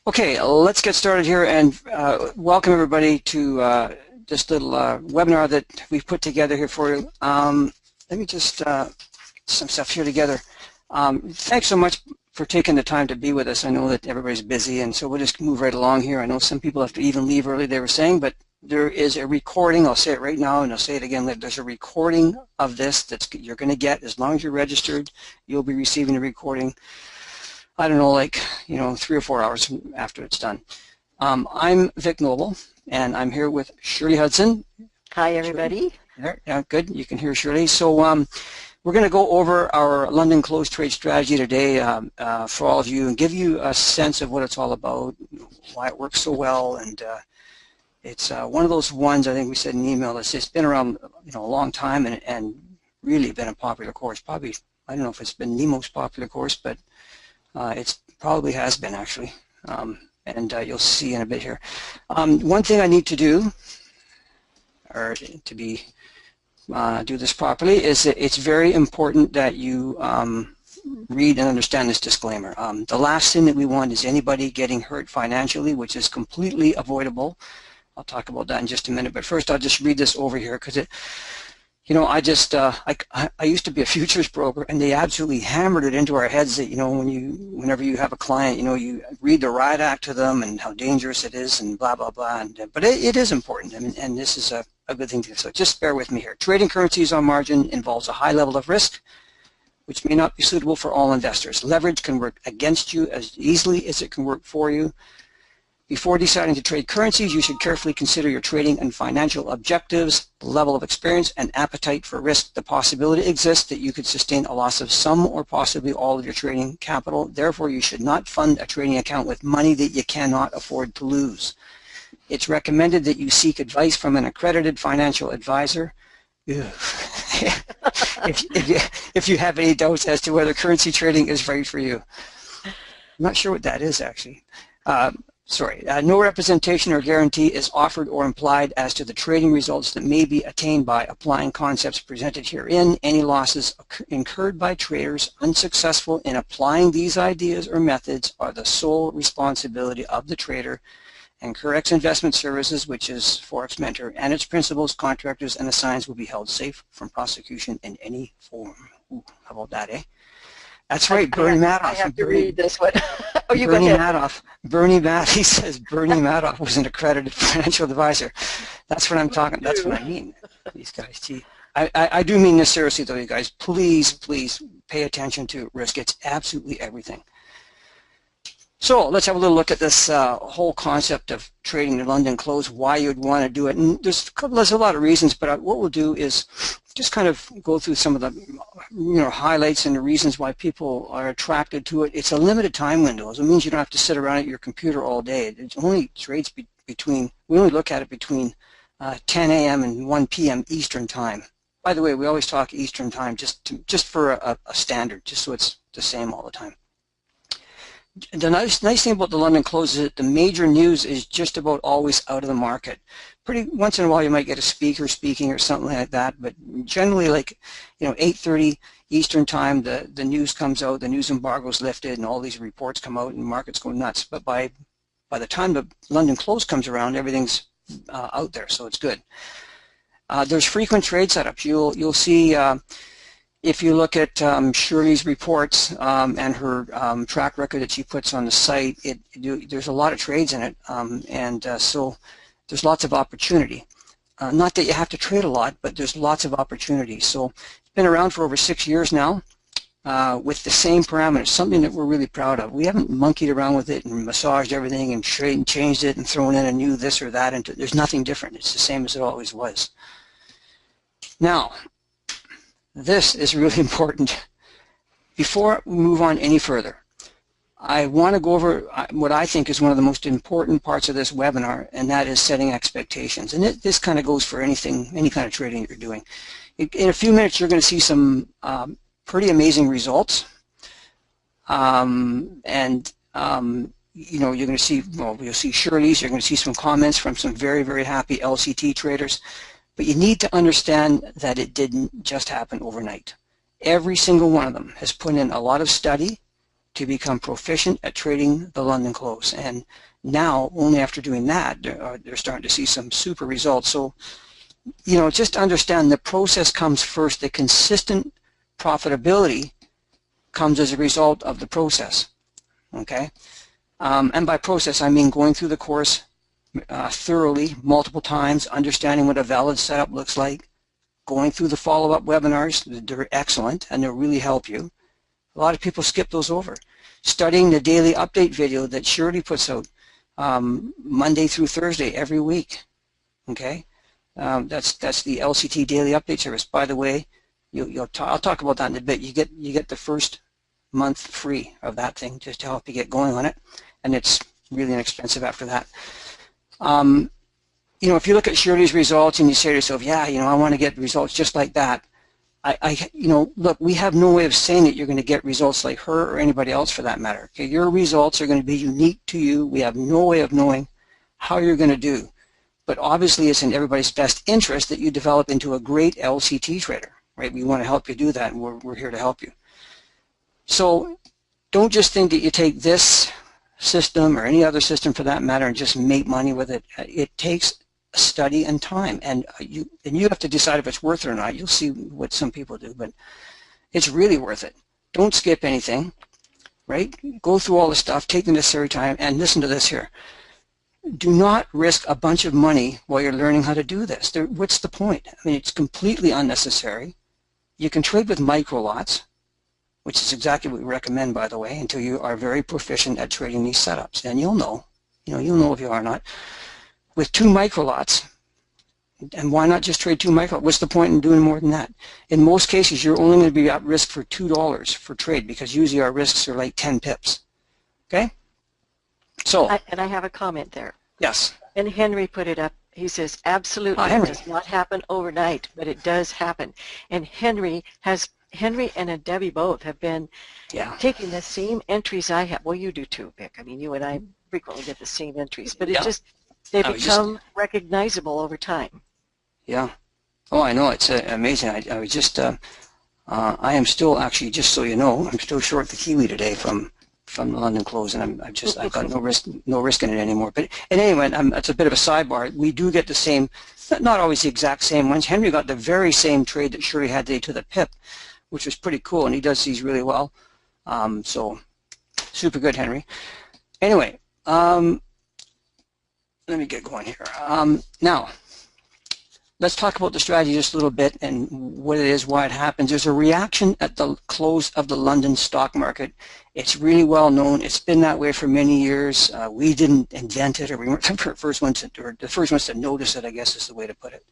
Okay, let's get started here and welcome everybody to this little webinar that we've put together here for you. Let me just get some stuff here together. Thanks so much for taking the time to be with us. I know that everybody's busy, and so we'll just move right along here. I know some people have to even leave early, they were saying, but there is a recording. I'll say it right now, and I'll say it again later. There's a recording of this that you're going to get. As long as you're registered, you'll be receiving a recording. I don't know, like, 3 or 4 hours after it's done. I'm Vic Noble, and I'm here with Shirley Hudson. Hi, everybody. There, yeah, good. You can hear Shirley. So we're going to go over our London closed trade strategy today for all of you and give you a sense of what it's all about, why it works so well, and it's one of those ones, I think we said in an email, it's just been around a long time and really been a popular course. Probably, I don't know if it's been the most popular course, but it probably has been, actually, and you'll see in a bit here. One thing I need to do, or to do this properly, is that it's very important that you read and understand this disclaimer. The last thing that we want is anybody getting hurt financially, which is completely avoidable. I'll talk about that in just a minute, but first I'll just read this over here because it. I used to be a futures broker, and they absolutely hammered it into our heads that, whenever you have a client, you read the Riot Act to them and how dangerous it is and blah, blah, blah. But it is important, and this is a good thing to do. So just bear with me here. Trading currencies on margin involves a high level of risk, which may not be suitable for all investors. Leverage can work against you as easily as it can work for you. Before deciding to trade currencies, you should carefully consider your trading and financial objectives, the level of experience, and appetite for risk. The possibility exists that you could sustain a loss of some or possibly all of your trading capital. Therefore, you should not fund a trading account with money that you cannot afford to lose. It's recommended that you seek advice from an accredited financial advisor. if you have any doubts as to whether currency trading is right for you. I'm not sure what that is, actually. No representation or guarantee is offered or implied as to the trading results that may be attained by applying concepts presented herein. Any losses incurred by traders unsuccessful in applying these ideas or methods are the sole responsibility of the trader, and Forex Investment Services, which is Forex Mentor, and its principals, contractors, and assigns will be held safe from prosecution in any form. Ooh, how about that, eh? That's right, Bernie Madoff. I have to read this one. Oh, you Bernie go ahead. Madoff. Bernie Madoff. He says Bernie Madoff was an accredited financial advisor. That's what I'm talking. That's what I mean. These guys, gee. I do mean this seriously, though, you guys. Please, please pay attention to risk. It's absolutely everything. So let's have a little look at this whole concept of trading the London close, why you'd want to do it. And there's a lot of reasons, but what we'll do is just kind of go through some of the highlights and the reasons why people are attracted to it. It's a limited time window. It means you don't have to sit around at your computer all day. It only trades we only look at it between 10 a.m. and 1 p.m. Eastern time. By the way, we always talk Eastern time just for a standard, just so it's the same all the time. The nice thing about the London close is that the major news is just about always out of the market. Once in a while you might get a speaker speaking or something like that, but generally, like 8:30 Eastern time, the news comes out, the news embargo is lifted, and all these reports come out, and markets go nuts. But by the time the London close comes around, everything's out there, so it's good. There's frequent trade setups. You'll see. If you look at Shirley's reports and her track record that she puts on the site, there's a lot of trades in it, so there's lots of opportunity. Not that you have to trade a lot, but there's lots of opportunity. So it's been around for over 6 years now with the same parameters, something that we're really proud of. We haven't monkeyed around with it and massaged everything and changed it and thrown in a new this or that. There's nothing different. It's the same as it always was. Now, this is really important. Before we move on any further, I want to go over what I think is one of the most important parts of this webinar, and that is setting expectations. And this kind of goes for any kind of trading that you're doing. In a few minutes, you're going to see some pretty amazing results, you're going to see, you'll see Shirley's. You're going to see some comments from some very, very happy LCT traders. But you need to understand that it didn't just happen overnight. Every single one of them has put in a lot of study, to become proficient at trading the London close. And now, only after doing that, they're starting to see some super results. So, you know, just understand the process comes first. The consistent profitability comes as a result of the process, okay? And by process, I mean going through the course thoroughly, multiple times, understanding what a valid setup looks like, going through the follow-up webinars. They're excellent, and they'll really help you. A lot of people skip those over. Studying the daily update video that Shirley puts out Monday through Thursday every week, okay? That's the LCT daily update service. By the way, I'll talk about that in a bit. You get the first month free of that thing just to help you get going on it, and it's really inexpensive after that. You know, if you look at Shirley's results and you say to yourself, yeah, you know, I want to get results just like that, you know, look, we have no way of saying that you're going to get results like her or anybody else for that matter. Okay, your results are going to be unique to you. We have no way of knowing how you're going to do. But obviously it's in everybody's best interest that you develop into a great LCT trader, right? We want to help you do that, and we're here to help you. So don't just think that you take this system or any other system for that matter and just make money with it. It takes study and time, and you have to decide if it's worth it or not. You'll see what some people do, but it's really worth it. Don't skip anything, right? Go through all the stuff, take the necessary time, and listen to this here. Do not risk a bunch of money while you're learning how to do this. What's the point? I mean, it's completely unnecessary. You can trade with micro lots, which is exactly what we recommend, by the way, until you are very proficient at trading these setups. And you'll know if you are or not. With 2 micro lots, and why not just trade 2 micro? What's the point in doing more than that? In most cases, you're only going to be at risk for $2 for trade, because usually our risks are like 10 pips. Okay? So. And I have a comment there. Yes. And Henry put it up. He says, absolutely, it does not happen overnight, but it does happen. And Henry and Debbie both have been taking the same entries I have. Well, you do too, Vic. I mean, you and I frequently get the same entries, but it they become recognizable over time. Yeah. Oh, I know. It's amazing. I was just, I am still actually, just so you know, I'm still short the Kiwi today from the London close, and I've got no risk in it anymore. But anyway, it's a bit of a sidebar. We do get the same, not always the exact same ones. Henry got the very same trade that Shirley had today to the pip, which was pretty cool, and he does these really well. So super good, Henry. Anyway, let me get going here. Now, let's talk about the strategy just a little bit and what it is, why it happens. There's a reaction at the close of the London stock market. It's really well known. It's been that way for many years. We didn't invent it, or we weren't the first ones to notice it, I guess is the way to put it.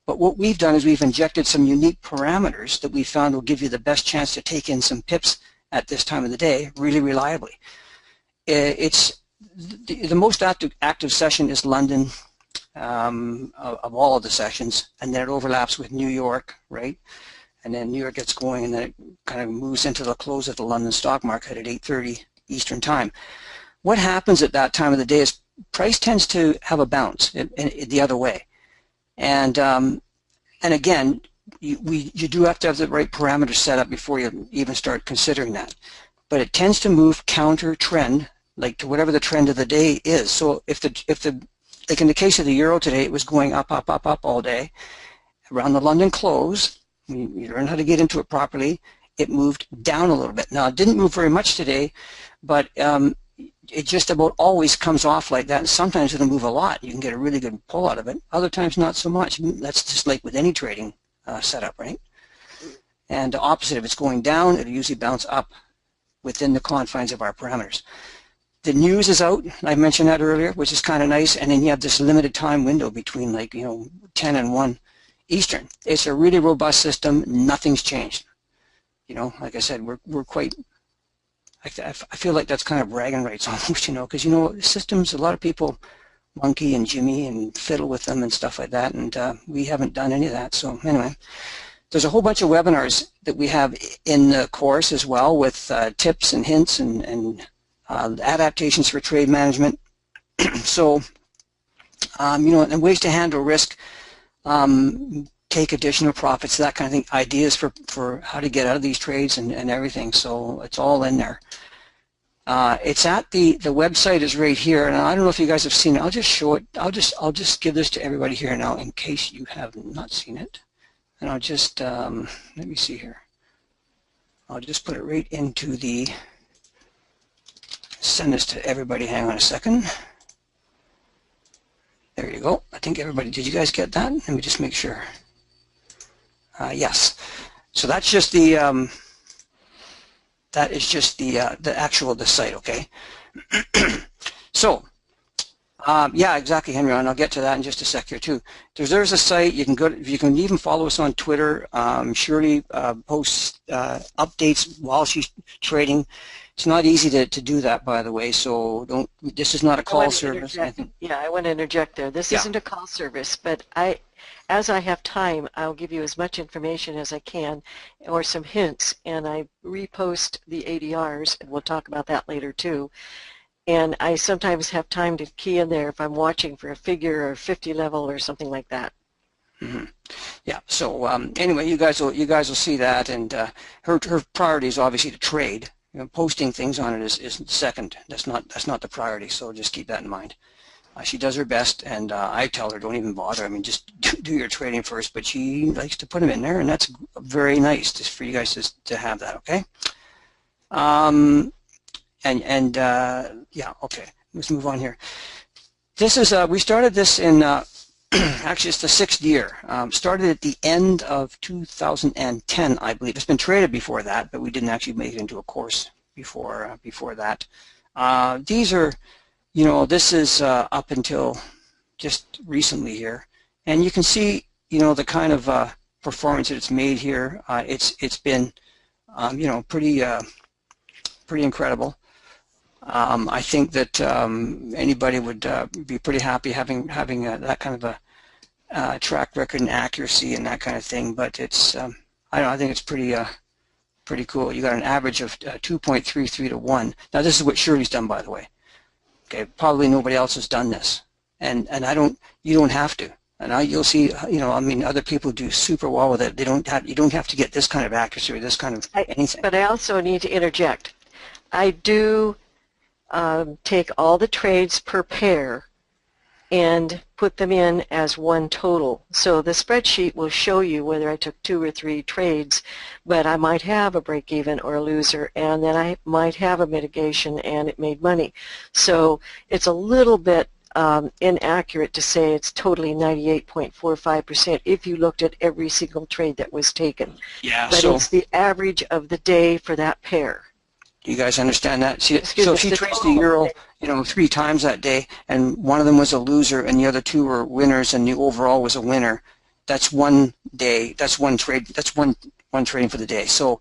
But what we've done is we've injected some unique parameters that we found will give you the best chance to take in some pips at this time of the day really reliably. It's the most active session is London of all of the sessions, and then it overlaps with New York, right? And then New York gets going, and then it kind of moves into the close of the London stock market at 8:30 Eastern Time. What happens at that time of the day is price tends to have a bounce the other way. And again, you do have to have the right parameters set up before you even start considering that. But it tends to move counter trend, like to whatever the trend of the day is. So like in the case of the euro today, it was going up, up, up, up all day. Around the London close, you learn how to get into it properly, it moved down a little bit. Now, it didn't move very much today, but it just about always comes off like that, and sometimes it'll move a lot. You can get a really good pull out of it. Other times, not so much. That's just like with any trading setup, right? And the opposite, if it's going down, it'll usually bounce up within the confines of our parameters. The news is out, I mentioned that earlier, which is kind of nice, and then you have this limited time window between 10 and 1 Eastern. It's a really robust system. Nothing's changed. Like I said, we're quite, I feel like that's kind of bragging rights almost, because, systems, a lot of people monkey and jimmy and fiddle with them and stuff like that, and we haven't done any of that. So anyway, there's a whole bunch of webinars that we have in the course as well with tips and hints and adaptations for trade management. So, and ways to handle risk, take additional profits, that kind of thing, ideas for how to get out of these trades and everything. So it's all in there. It's at the website is right here, and I don't know if you guys have seen it. I'll just show it. I'll just give this to everybody here now in case you have not seen it. And I'll just let me see here. I'll just put it right into the send this to everybody. Hang on a second. There you go. I think everybody. Did you guys get that? Let me just make sure. Yes. So that's just the. That is just the actual site, okay? So, yeah, exactly, Henry, and I'll get to that in just a sec here too. There's a site you can go to. You can even follow us on Twitter. Shirley posts updates while she's trading. It's not easy to do that, by the way. So don't. This is not a call service. Yeah, I want to interject there. This isn't a call service, but as I have time, I'll give you as much information as I can or some hints, and I repost the ADRs, and we'll talk about that later too. And I sometimes have time to key in there if I'm watching for a figure or 50 level or something like that. Mm-hmm. Yeah. So anyway, you guys will see that, and her priority is obviously to trade. You know, posting things on it is second. That's not the priority. So just keep that in mind. She does her best, and I tell her don't even bother. I mean, just do your trading first. But she likes to put them in there, and that's very nice just for you guys to have that. Okay. Yeah. Okay. Let's move on here. This is we started this in actually it's the 6th year. Started at the end of 2010, I believe. It's been traded before that, but we didn't actually make it into a course before that. These are. You know, this is up until just recently here, and you can see, you know, the kind of performance that it's made here. It's been, you know, pretty incredible. I think that anybody would be pretty happy having that kind of a track record and accuracy and that kind of thing. But it's, I think it's pretty cool. You got an average of 2.33 to 1. Now this is what Shirley's done, by the way. Okay, probably nobody else has done this, and you don't have to. And you'll see, you know, I mean, other people do super well with it. You don't have to get this kind of accuracy or this kind of anything. But I also need to interject. I do take all the trades per pair and put them in as one total. So the spreadsheet will show you whether I took 2 or 3 trades, but I might have a break even or a loser, and then I might have a mitigation and it made money. So it's a little bit inaccurate to say it's totally 98.45% if you looked at every single trade that was taken. Yeah, but it's the average of the day for that pair. You guys understand that? See, so if she trades the euro, you know, 3 times that day, and one of them was a loser, and the other 2 were winners, and the overall was a winner, that's one day. That's one trade. That's one trading for the day. So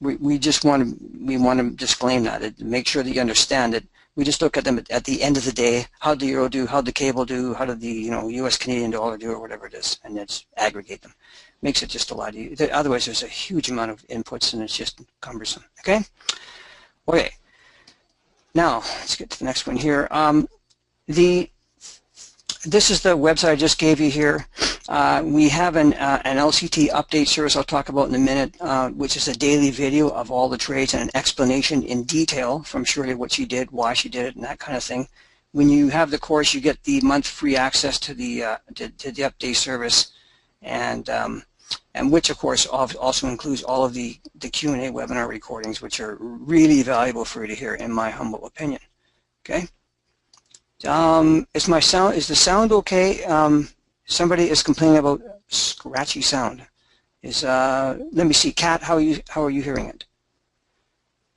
we just want to disclaim that, make sure that you understand that we just look at them at the end of the day. How did the euro do? How did the cable do? How did the U.S. Canadian dollar do, or whatever it is, and let's aggregate them. Makes it just a lot easier. Otherwise, there's a huge amount of inputs, and it's just cumbersome. Okay. Okay, now let's get to the next one here. This is the website I just gave you here. We have an LCT update service I'll talk about in a minute, which is a daily video of all the trades and an explanation in detail from Shirley what she did, why she did it, and that kind of thing. When you have the course, you get the month free access to the update service, and which of course also includes all of the Q&A webinar recordings, which are really valuable for you to hear, in my humble opinion. Okay. Is the sound okay? Somebody is complaining about scratchy sound. Let me see, Kat, how are you hearing it?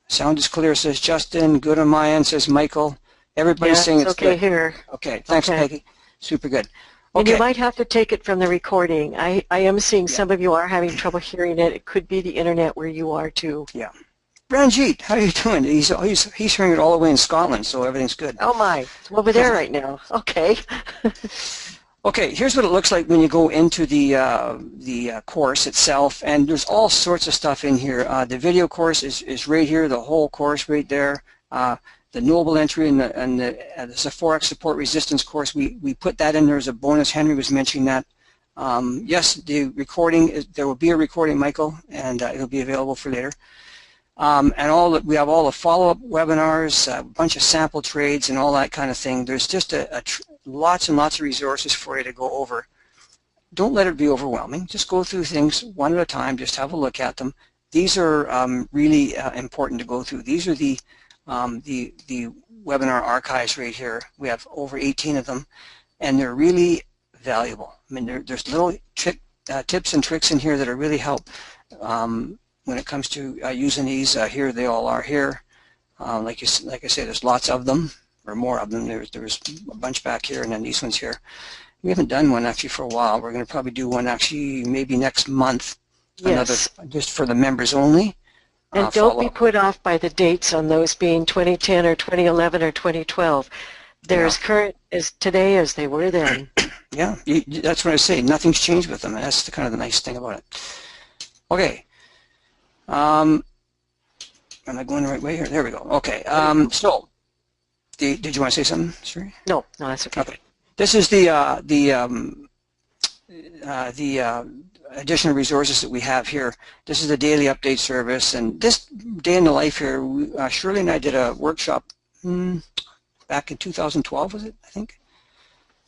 Sound is clear, says Justin. Good on my end, says Michael. Everybody's saying it's okay good. Here. Okay, thanks, okay. Peggy. Super good. Okay. And you might have to take it from the recording. I am seeing some of you are having trouble hearing it. It could be the internet where you are too. Yeah. Ranjit, how are you doing? He's hearing it all the way in Scotland, so everything's good. Oh my, it's over there right now. Okay. Okay, here's what it looks like when you go into the course itself, and there's all sorts of stuff in here. The video course is right here, the whole course right there. The Noble entry and the Forex support resistance course, we put that in there as a bonus. Henry was mentioning that. Yes, the recording, there will be a recording, Michael, and it'll be available for later. And we have all the follow-up webinars, a bunch of sample trades and all that kind of thing. There's just lots and lots of resources for you to go over. Don't let it be overwhelming. Just go through things one at a time. Just have a look at them. These are really important to go through. These are the webinar archives right here. We have over 18 of them, and they're really valuable. I mean, there's little tips and tricks in here that are really help when it comes to using these. Here they all are here. Like I say, there's lots of them, or more of them. There's a bunch back here, and then these ones here. We haven't done one actually for a while. We're going to probably do one actually maybe next month. Yes. Another just for the members only. And don't be put off by the dates on those being 2010 or 2011 or 2012. They're as current as today as they were then. Yeah, that's what I say. Nothing's changed with them. And that's kind of the nice thing about it. Okay. Am I going the right way here? There we go. Okay. So, did you want to say something, Sri? No, that's okay. Okay. This is the additional resources that we have here. This is the daily update service, and this day in the life here, Shirley and I did a workshop back in 2012, was it, I think?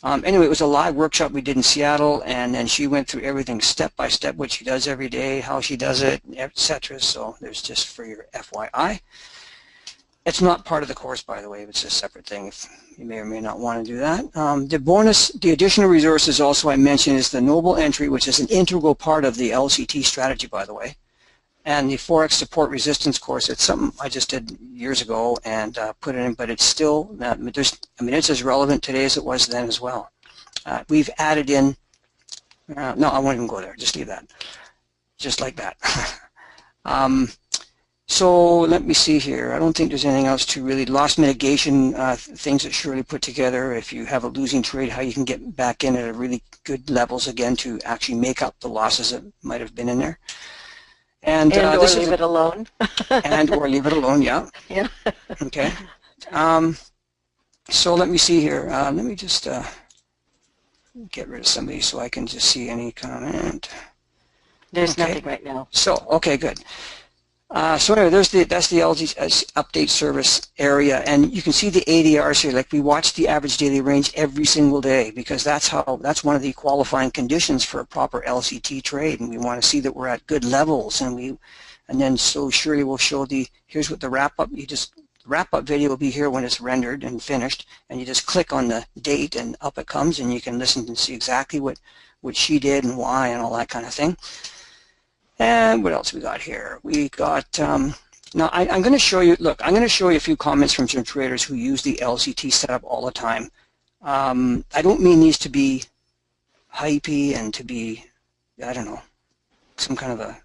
Anyway, it was a live workshop we did in Seattle, and then she went through everything step by step, what she does every day, how she does it, etc. So there's just for your FYI. It's not part of the course, by the way. It's a separate thing if you may or may not want to do that. The additional resources also I mentioned is the Noble Entry, which is an integral part of the LCT strategy, by the way. And the Forex Support Resistance course, it's something I just did years ago and put it in, but it's still, it's as relevant today as it was then as well. We've added in, no, I won't even go there, just leave that. Just like that. So let me see here. I don't think there's anything else to really loss mitigation things that Shirley put together. If you have a losing trade, how you can get back in at a really good levels again to actually make up the losses that might have been in there. And or leave it alone. And or leave it alone. Yeah. Yeah. Okay. So let me see here. Let me just get rid of somebody so I can just see any comment. There's nothing right now. So okay, good. So anyway, that's the LG update service area, and you can see the ADRs here. Like we watch the average daily range every single day because that's one of the qualifying conditions for a proper LCT trade, and we want to see that we're at good levels. And then so Shirley will show here's what the wrap up. Wrap up video will be here when it's rendered and finished, and you just click on the date and up it comes, and you can listen and see exactly what she did and why and all that kind of thing. And what else we got here? We got, now I'm going to show you, look, I'm going to show you a few comments from some traders who use the LCT setup all the time. I don't mean these to be hypey and to be, I don't know, some kind of a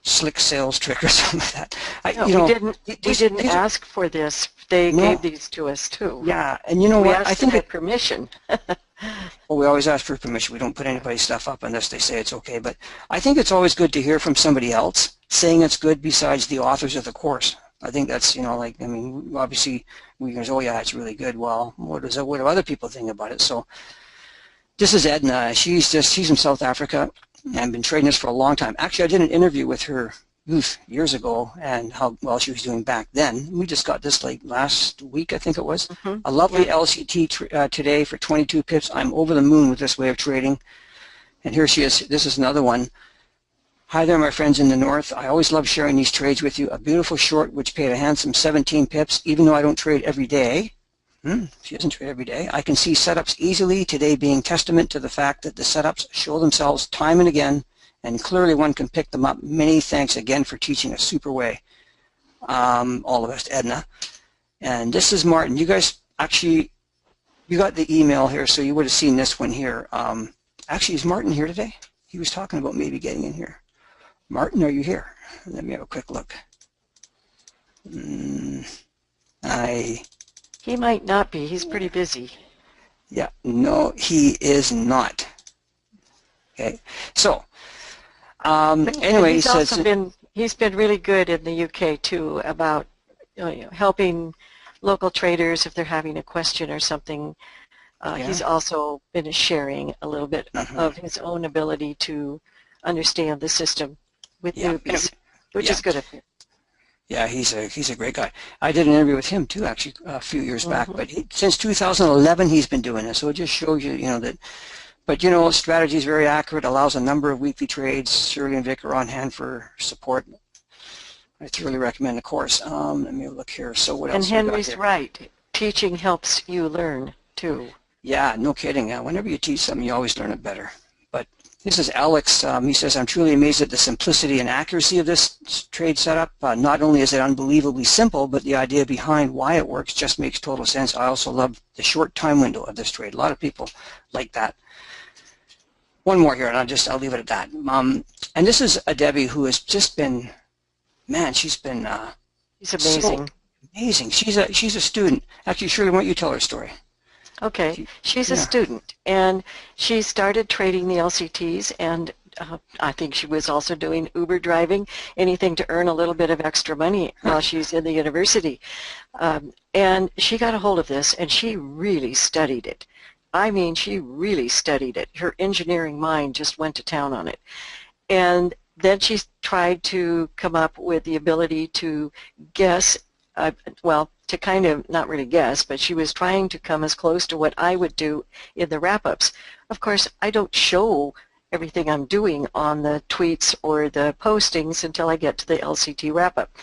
slick sales trick or something like that. We didn't ask for this. They gave these to us too. Yeah, and you know what? I think we had permission. Well, we always ask for permission. We don't put anybody's stuff up unless they say it's okay. But I think it's always good to hear from somebody else saying it's good besides the authors of the course. I think that's, obviously we can say, oh yeah, it's really good. Well, what do other people think about it? So this is Edna. She's in South Africa and been trading this for a long time. Actually, I did an interview with her years ago and how well she was doing back then. We just got this like last week, I think it was. A lovely LCT today for 22 pips. I'm over the moon with this way of trading. And here she is. This is another one. Hi there, my friends in the north. I always love sharing these trades with you. A beautiful short which paid a handsome 17 pips, even though I don't trade every day. She doesn't trade every day. I can see setups easily, today being testament to the fact that the setups show themselves time and again, and clearly one can pick them up. Many thanks again for teaching a super way. All of us, Edna. And this is Martin. You guys actually, you got the email here, so you would have seen this one here. Actually, is Martin here today? He was talking about maybe getting in here. Martin, are you here? Let me have a quick look. He might not be. He's pretty busy. Yeah, no, he is not. Okay, so anyway, he's been really good in the UK too about helping local traders if they're having a question or something. He's also been sharing a little bit of his own ability to understand the system with newbies, which is good of him. Yeah, he's a great guy. I did an interview with him too, actually, a few years back. But since 2011, he's been doing this. So it just shows you, that. But strategy is very accurate. Allows a number of weekly trades. Shirley and Vic are on hand for support. I thoroughly recommend the course. Let me look here. So what else? And Henry's right. Teaching helps you learn too. Yeah, no kidding. Whenever you teach something, you always learn it better. But this is Alex. He says, I'm truly amazed at the simplicity and accuracy of this trade setup. Not only is it unbelievably simple, but the idea behind why it works just makes total sense. I also love the short time window of this trade. A lot of people like that. One more here, and I'll leave it at that. And this is a Debbie who has just been, man, she's been she's amazing. So amazing. She's a student. Actually, Shirley, why don't you tell her story? Okay, she's a student, and she started trading the LCTs, and I think she was also doing Uber driving, anything to earn a little bit of extra money while she's in the university. And she got a hold of this, and she really studied it. I mean, she really studied it. Her engineering mind just went to town on it. And then she tried to come up with the ability to guess, well, to kind of, not really guess, but she was trying to come as close to what I would do in the wrap-ups. Of course, I don't show everything I'm doing on the tweets or the postings until I get to the LCT wrap-up.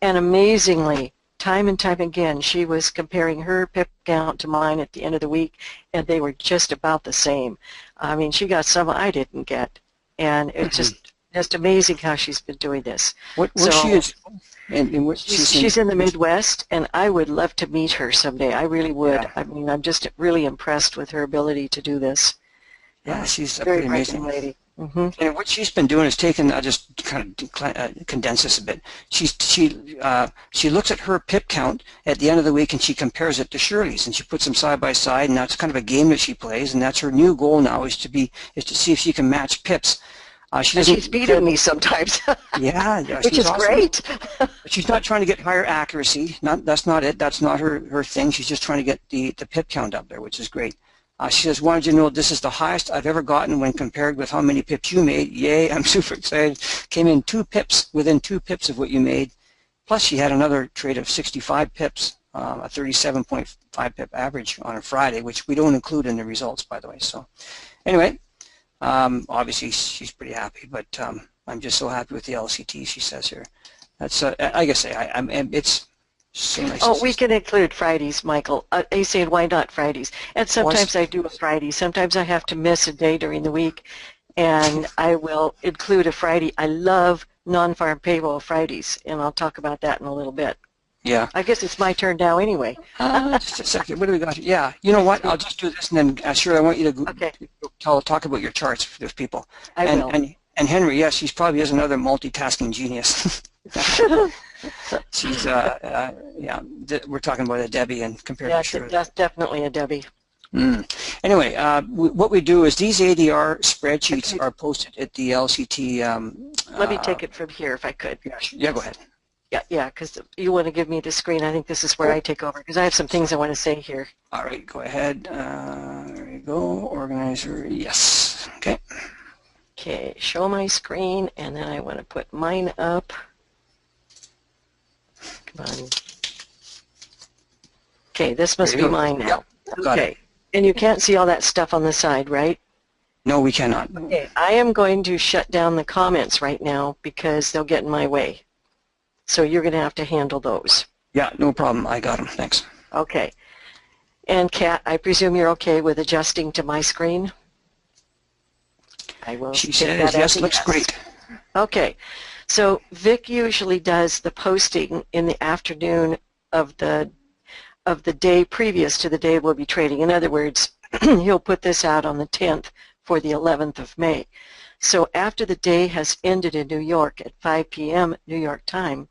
And amazingly, time and time again, she was comparing her pip count to mine at the end of the week, and they were just about the same. I mean, she got some I didn't get, and it's just amazing how she's been doing this. What she is? And what she's in the Midwest, and I would love to meet her someday. I really would. Yeah. I mean, I'm just really impressed with her ability to do this. Yeah, she's a very pretty amazing lady. And what she's been doing is taking, I'll just kind of condense this a bit. She looks at her pip count at the end of the week and she compares it to Shirley's, and she puts them side by side, and that's kind of a game that she plays, and that's her new goal now is to see if she can match pips. She's beating me sometimes. Yeah, which is awesome. Great. But she's not trying to get higher accuracy. That's not it. That's not her thing. She's just trying to get the pip count up there, which is great. She says, wanted you to know this is the highest I've ever gotten when compared with how many pips you made. Yay, I'm super excited. Came in within 2 pips of what you made. Plus, she had another trade of 65 pips, a 37.5 pip average on a Friday, which we don't include in the results, by the way. So, anyway. Obviously, she's pretty happy, but I'm just so happy with the LCT, she says here. That's, like I say, it's so nice. Oh, we can include Fridays, Michael. He's saying, why not Fridays? And sometimes I do a Friday. Sometimes I have to miss a day during the week, and I will include a Friday. I love non-farm payroll Fridays, and I'll talk about that in a little bit. Yeah. I guess it's my turn now anyway. Just a second. What do we got here? Yeah. You know what? I'll just do this, and then, Shirley, I want you to talk about your charts with people. I will. And Henry, yes, she probably is another multitasking genius. She's, yeah, we're talking about a Debbie and compared to Shirley. That's definitely a Debbie. Anyway, what we do is these ADR spreadsheets are posted at the LCT. Let me take it from here if I could. Yeah, go ahead. Yeah, because you want to give me the screen. I think this is where I take over because I have some things I want to say here. All right, go ahead. There you go. Organizer, yes. Okay. Okay, show my screen, and then I want to put mine up. Come on. Okay, this must be mine now. Yep. Okay, and you can't see all that stuff on the side, right? No, we cannot. Okay, I am going to shut down the comments right now because they'll get in my way. So you're going to have to handle those. Yeah, no problem. I got them. Thanks. Okay. And Kat, I presume you're okay with adjusting to my screen? I will. She says yes, looks great. Okay. So Vic usually does the posting in the afternoon of the day previous to the day we'll be trading. In other words, he'll put this out on the 10th for the 11th of May. So after the day has ended in New York at 5 p.m. New York time,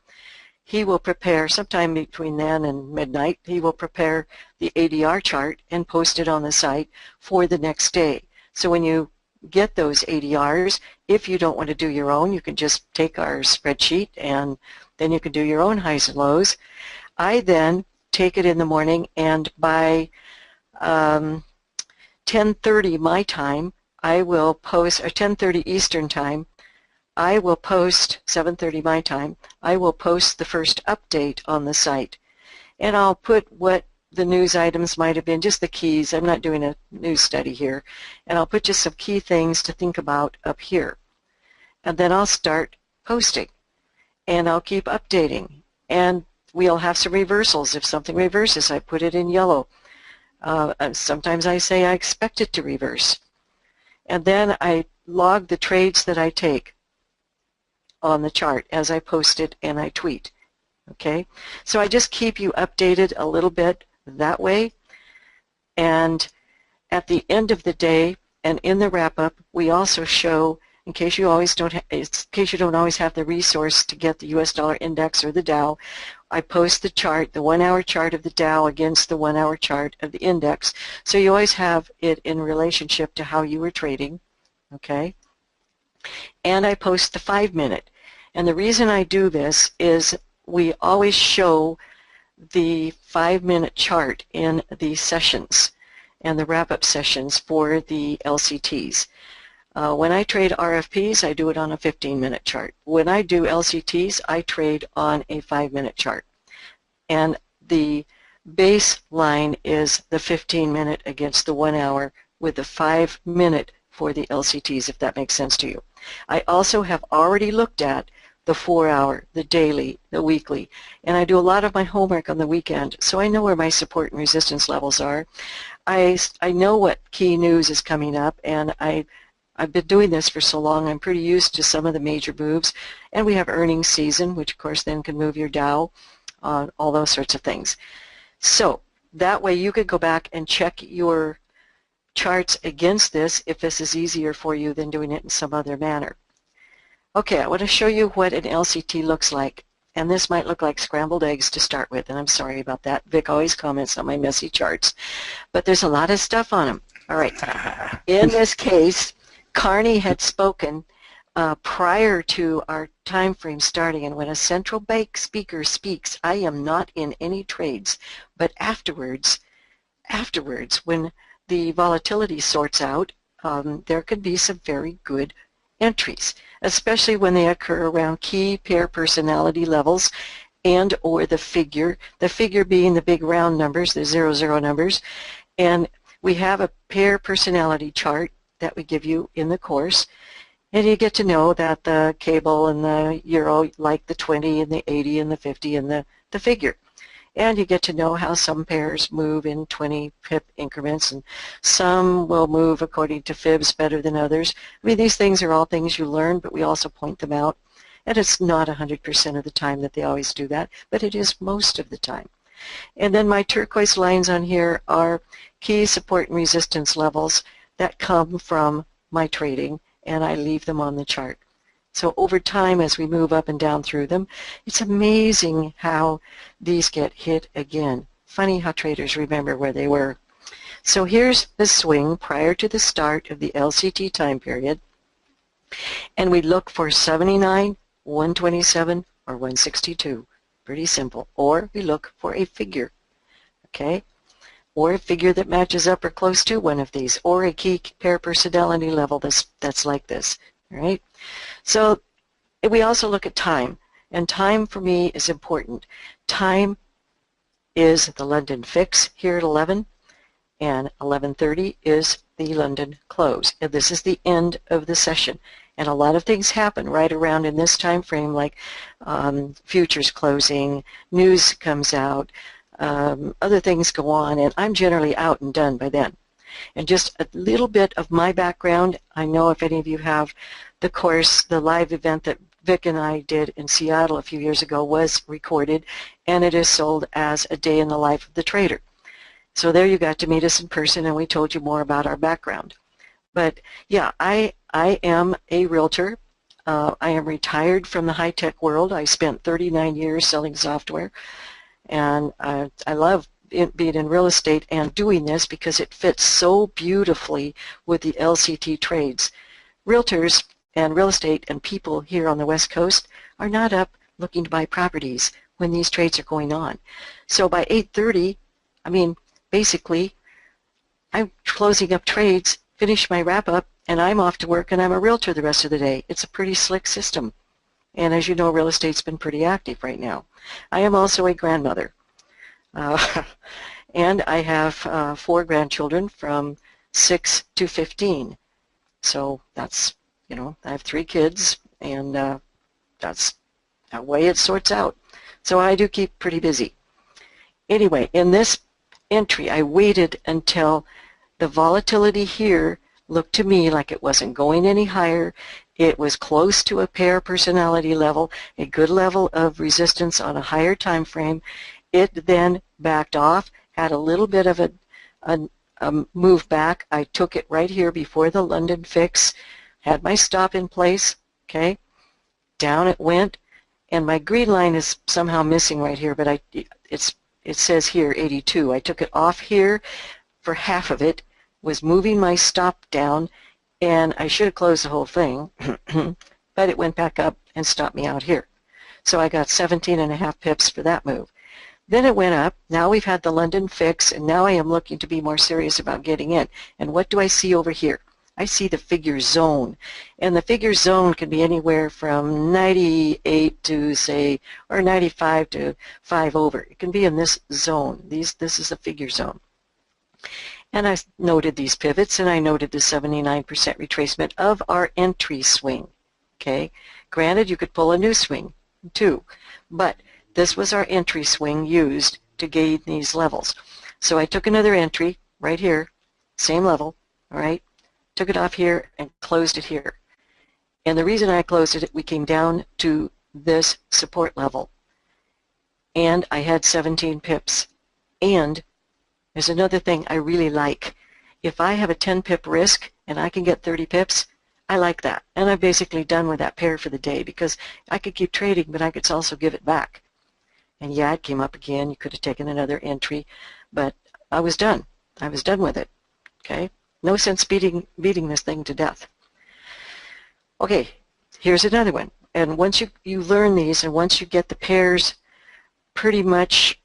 he will prepare, sometime between then and midnight, he will prepare the ADR chart and post it on the site for the next day. So when you get those ADRs, if you don't want to do your own, you can just take our spreadsheet and then you can do your own highs and lows. I then take it in the morning, and by 10:30 my time, I will post, or 10:30 Eastern time, I will post 7:30 my time. I will post the first update on the site, and I'll put what the news items might have been, just the keys. I'm not doing a news study here, and I'll put just some key things to think about up here, and then I'll start posting, and I'll keep updating, and we'll have some reversals. If something reverses, I put it in yellow. Sometimes I say I expect it to reverse, and then I log the trades that I take on the chart as I post it and I tweet. Okay, so I just keep you updated a little bit that way, and at the end of the day and in the wrap-up, we also show, in case you don't always have the resource to get the US dollar index or the Dow, I post the chart, the 1 hour chart of the Dow against the 1 hour chart of the index, so you always have it in relationship to how you were trading. Okay, and I post the 5-minute, and the reason I do this is we always show the 5-minute chart in the sessions and the wrap-up sessions for the LCTs. When I trade RFPs, I do it on a 15-minute chart. When I do LCTs, I trade on a 5-minute chart. And the baseline is the 15-minute against the 1 hour with the 5-minute for the LCTs, if that makes sense to you. I also have already looked at the 4 hour, the daily, the weekly, and I do a lot of my homework on the weekend, so I know where my support and resistance levels are. I know what key news is coming up, and I've been doing this for so long, I'm pretty used to some of the major moves, and we have earnings season, which of course then can move your Dow, all those sorts of things. So that way you could go back and check your charts against this if this is easier for you than doing it in some other manner. Okay, I want to show you what an LCT looks like, and this might look like scrambled eggs to start with, and I'm sorry about that. Vic always comments on my messy charts, but there's a lot of stuff on them. All right, in this case, Carney had spoken prior to our time frame starting, and when a central bank speaker speaks, I am not in any trades, but afterwards, when the volatility sorts out, there could be some very good entries, especially when they occur around key pair personality levels and or the figure being the big round numbers, the 00 numbers. And we have a pair personality chart that we give you in the course, and you get to know that the cable and the euro like the 20 and the 80 and the 50 and the figure. And you get to know how some pairs move in 20 pip increments, and some will move according to fibs better than others. I mean, these things are all things you learn, but we also point them out. And it's not 100% of the time that they always do that, but it is most of the time. And then my turquoise lines on here are key support and resistance levels that come from my trading, and I leave them on the chart. So over time, as we move up and down through them, it's amazing how these get hit again. Funny how traders remember where they were. So here's the swing prior to the start of the LCT time period, and we look for 79, 127, or 162. Pretty simple. Or we look for a figure, okay? Or a figure that matches up or close to one of these, or a key pair personality level that's like this, all right? So we also look at time, and time for me is important. Time is the London fix here at 11, and 11:30 is the London close. And this is the end of the session. And a lot of things happen right around in this time frame, like futures closing, news comes out, other things go on, and I'm generally out and done by then. And just a little bit of my background, I know if any of you have the course, the live event that Vic and I did in Seattle a few years ago was recorded, and it is sold as a day in the life of the trader. So there you got to meet us in person, and we told you more about our background. But yeah, I am a realtor. I am retired from the high-tech world. I spent 39 years selling software, and I love being in real estate and doing this because it fits so beautifully with the LCT trades. Realtors and real estate and people here on the West Coast are not up looking to buy properties when these trades are going on. So by 8:30, I mean, basically, I'm closing up trades, finish my wrap-up, and I'm off to work and I'm a realtor the rest of the day. It's a pretty slick system. And as you know, real estate's been pretty active right now. I am also a grandmother. And I have 4 grandchildren from 6 to 15. So that's, you know, I have 3 kids, and that's the way it sorts out. So I do keep pretty busy. Anyway, in this entry, I waited until the volatility here looked to me like it wasn't going any higher. It was close to a pair personality level, a good level of resistance on a higher time frame. It then backed off, had a little bit of a move back. I took it right here before the London fix, had my stop in place, okay? Down it went, and my green line is somehow missing right here, but it says here 82. I took it off here for half of it, was moving my stop down, and I should have closed the whole thing, but it went back up and stopped me out here. So I got 17.5 pips for that move. Then it went up. Now we've had the London fix, and now I am looking to be more serious about getting in. And what do I see over here? I see the figure zone. And the figure zone can be anywhere from 98 to, say, or 95 to 5 over. It can be in this zone. This is the figure zone. And I noted these pivots, and I noted the 79% retracement of our entry swing. Okay? Granted, you could pull a new swing, too. But this was our entry swing used to gain these levels. So I took another entry right here, same level, all right? Took it off here and closed it here. And the reason I closed it, we came down to this support level. And I had 17 pips. And there's another thing I really like. If I have a 10 pip risk and I can get 30 pips, I like that. And I'm basically done with that pair for the day, because I could keep trading, but I could also give it back. And yeah, it came up again. You could have taken another entry, but I was done. I was done with it. Okay? No sense beating this thing to death. Okay, here's another one. And once you learn these, and once you get the pairs pretty much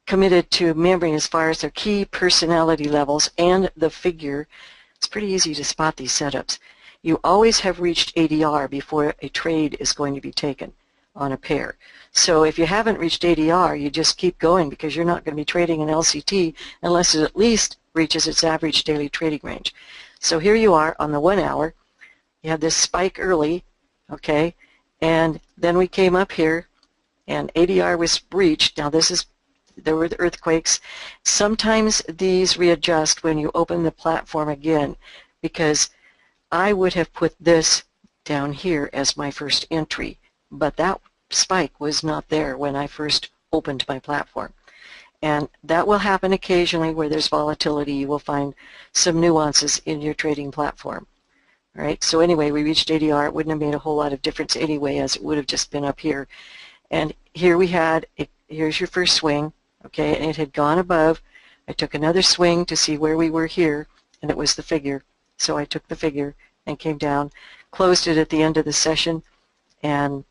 committed to memory as far as their key personality levels and the figure, it's pretty easy to spot these setups. You always have reached ADR before a trade is going to be taken on a pair. So if you haven't reached ADR, you just keep going, because you're not going to be trading an LCT unless it at least reaches its average daily trading range. So here you are on the 1 hour. You had this spike early, okay, and then we came up here and ADR was reached. Now there were the earthquakes. Sometimes these readjust when you open the platform again, because I would have put this down here as my first entry, but that spike was not there when I first opened my platform. And that will happen occasionally where there's volatility. You will find some nuances in your trading platform. All right, so anyway, we reached ADR. It wouldn't have made a whole lot of difference anyway, as it would have just been up here. And here we had, here's your first swing, okay, and it had gone above. I took another swing to see where we were here, and it was the figure. So I took the figure and came down, closed it at the end of the session, and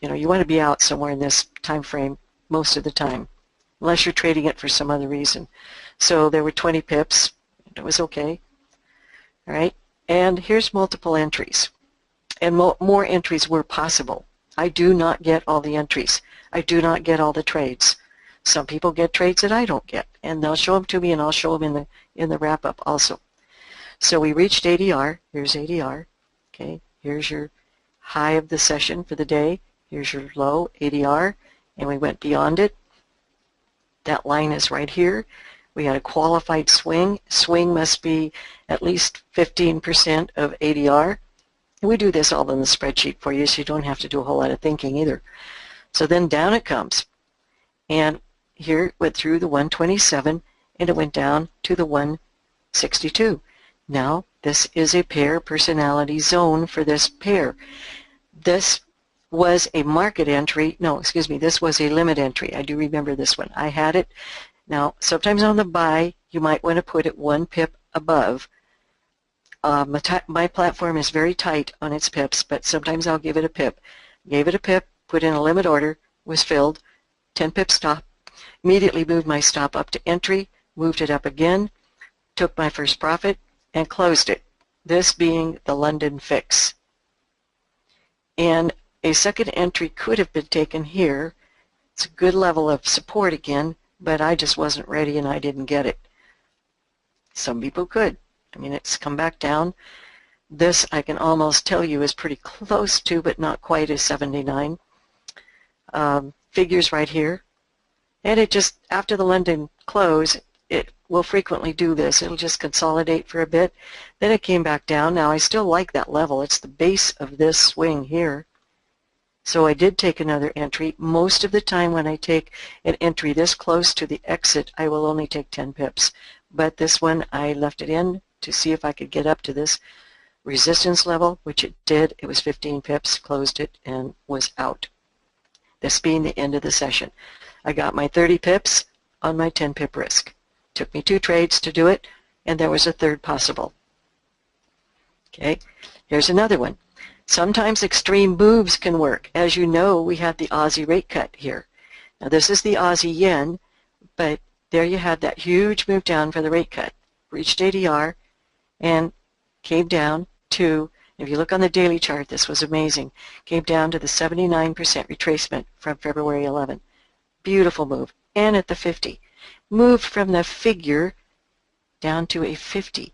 you know, you want to be out somewhere in this time frame most of the time, unless you're trading it for some other reason. So there were 20 pips. It was okay. All right, and here's multiple entries, and more entries were possible. I do not get all the entries. I do not get all the trades. Some people get trades that I don't get, and they'll show them to me, and I'll show them in the wrap-up also. So we reached ADR. Here's ADR. Okay, here's your high of the session for the day. Here's your low, ADR, and we went beyond it. That line is right here. We had a qualified swing. Swing must be at least 15% of ADR. And we do this all in the spreadsheet for you, so you don't have to do a whole lot of thinking either. So then down it comes. And here it went through the 127, and it went down to the 162. Now, this is a pair personality zone for this pair. This was a market entry. No, excuse me, this was a limit entry. I do remember this one. I had it. Now, sometimes on the buy, you might want to put it 1 pip above. My platform is very tight on its pips, but sometimes I'll give it a pip. Gave it a pip, put in a limit order, was filled, 10 pip stop, immediately moved my stop up to entry, moved it up again, took my first profit, and closed it. this being the London fix. And a second entry could have been taken here. It's a good level of support again, but I just wasn't ready and I didn't get it. Some people could. I mean, it's come back down. This I can almost tell you is pretty close to, but not quite as 79. Figures right here. And it just, after the London close, it will frequently do this. It'll just consolidate for a bit. Then it came back down. Now I still like that level. It's the base of this swing here. So I did take another entry. Most of the time when I take an entry this close to the exit, I will only take 10 pips. But this one, I left it in to see if I could get up to this resistance level, which it did. It was 15 pips, closed it, and was out. This being the end of the session. I got my 30 pips on my 10 pip risk. Took me 2 trades to do it, and there was a third possible. Okay, here's another one. Sometimes extreme moves can work. As you know, we had the Aussie rate cut here. Now this is the Aussie yen, but there you had that huge move down for the rate cut. Reached ADR and came down to, if you look on the daily chart, this was amazing, came down to the 79% retracement from February 11. Beautiful move. And at the 50. Moved from the figure down to a 50.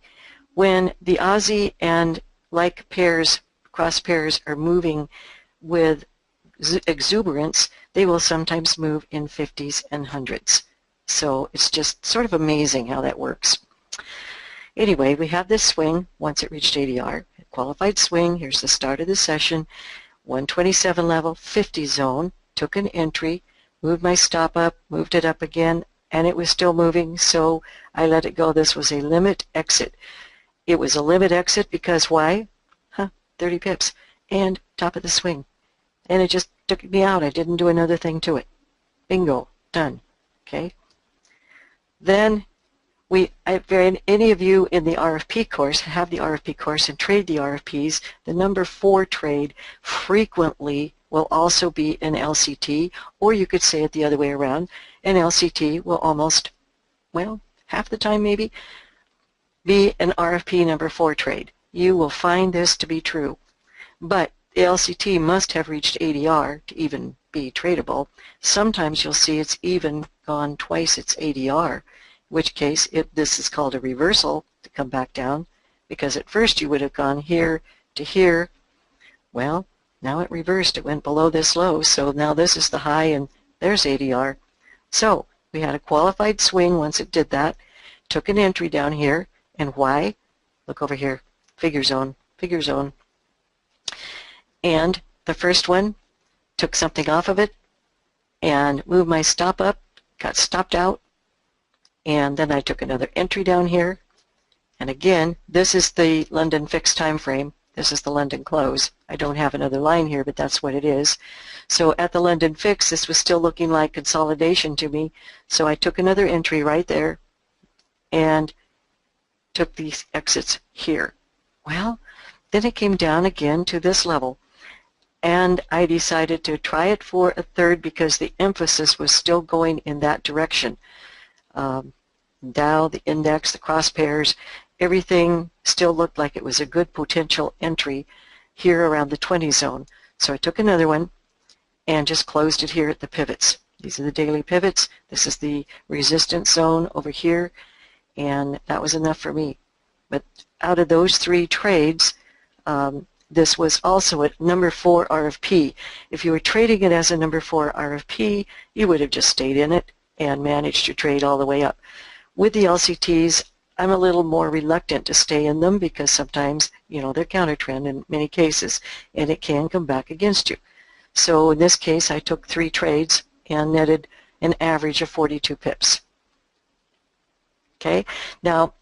When the Aussie and like pairs, cross pairs, are moving with exuberance, they will sometimes move in 50s and 100s. So it's just sort of amazing how that works. Anyway, we have this swing once it reached ADR. Qualified swing, here's the start of the session, 127 level, 50 zone, took an entry, moved my stop up, moved it up again, and it was still moving, so I let it go. This was a limit exit. It was a limit exit because why? 30 pips, and top of the swing. And it just took me out. I didn't do another thing to it. Bingo, done. Okay. Then any of you in the RFP course have the RFP course and trade the RFPs. The number 4 trade frequently will also be an LCT, or you could say it the other way around. An LCT will almost, well, half the time maybe, be an RFP number 4 trade. You will find this to be true. But the LCT must have reached ADR to even be tradable. Sometimes you'll see it's even gone twice its ADR, in which case this is called a reversal to come back down, because at first you would have gone here to here. Well, now it reversed. It went below this low, so now this is the high and there's ADR. So we had a qualified swing once it did that, took an entry down here, and why? Look over here. Figure zone, figure zone. And the first one took something off of it and moved my stop up, got stopped out, and then I took another entry down here. And again, this is the London fixed time frame. This is the London close. I don't have another line here, but that's what it is. So at the London fix, this was still looking like consolidation to me. So I took another entry right there and took these exits here. Well, then it came down again to this level, and I decided to try it for a third because the emphasis was still going in that direction. Dow, the index, the cross pairs, everything still looked like it was a good potential entry here around the 20 zone. So I took another one and just closed it here at the pivots. These are the daily pivots. This is the resistance zone over here, and that was enough for me. But out of those 3 trades, this was also a number 4 RFP. If you were trading it as a number 4 RFP, you would have just stayed in it and managed your trade all the way up. With the LCTs, I'm a little more reluctant to stay in them because sometimes, you know, they're counter trend in many cases, and it can come back against you. So in this case, I took 3 trades and netted an average of 42 pips. Okay, now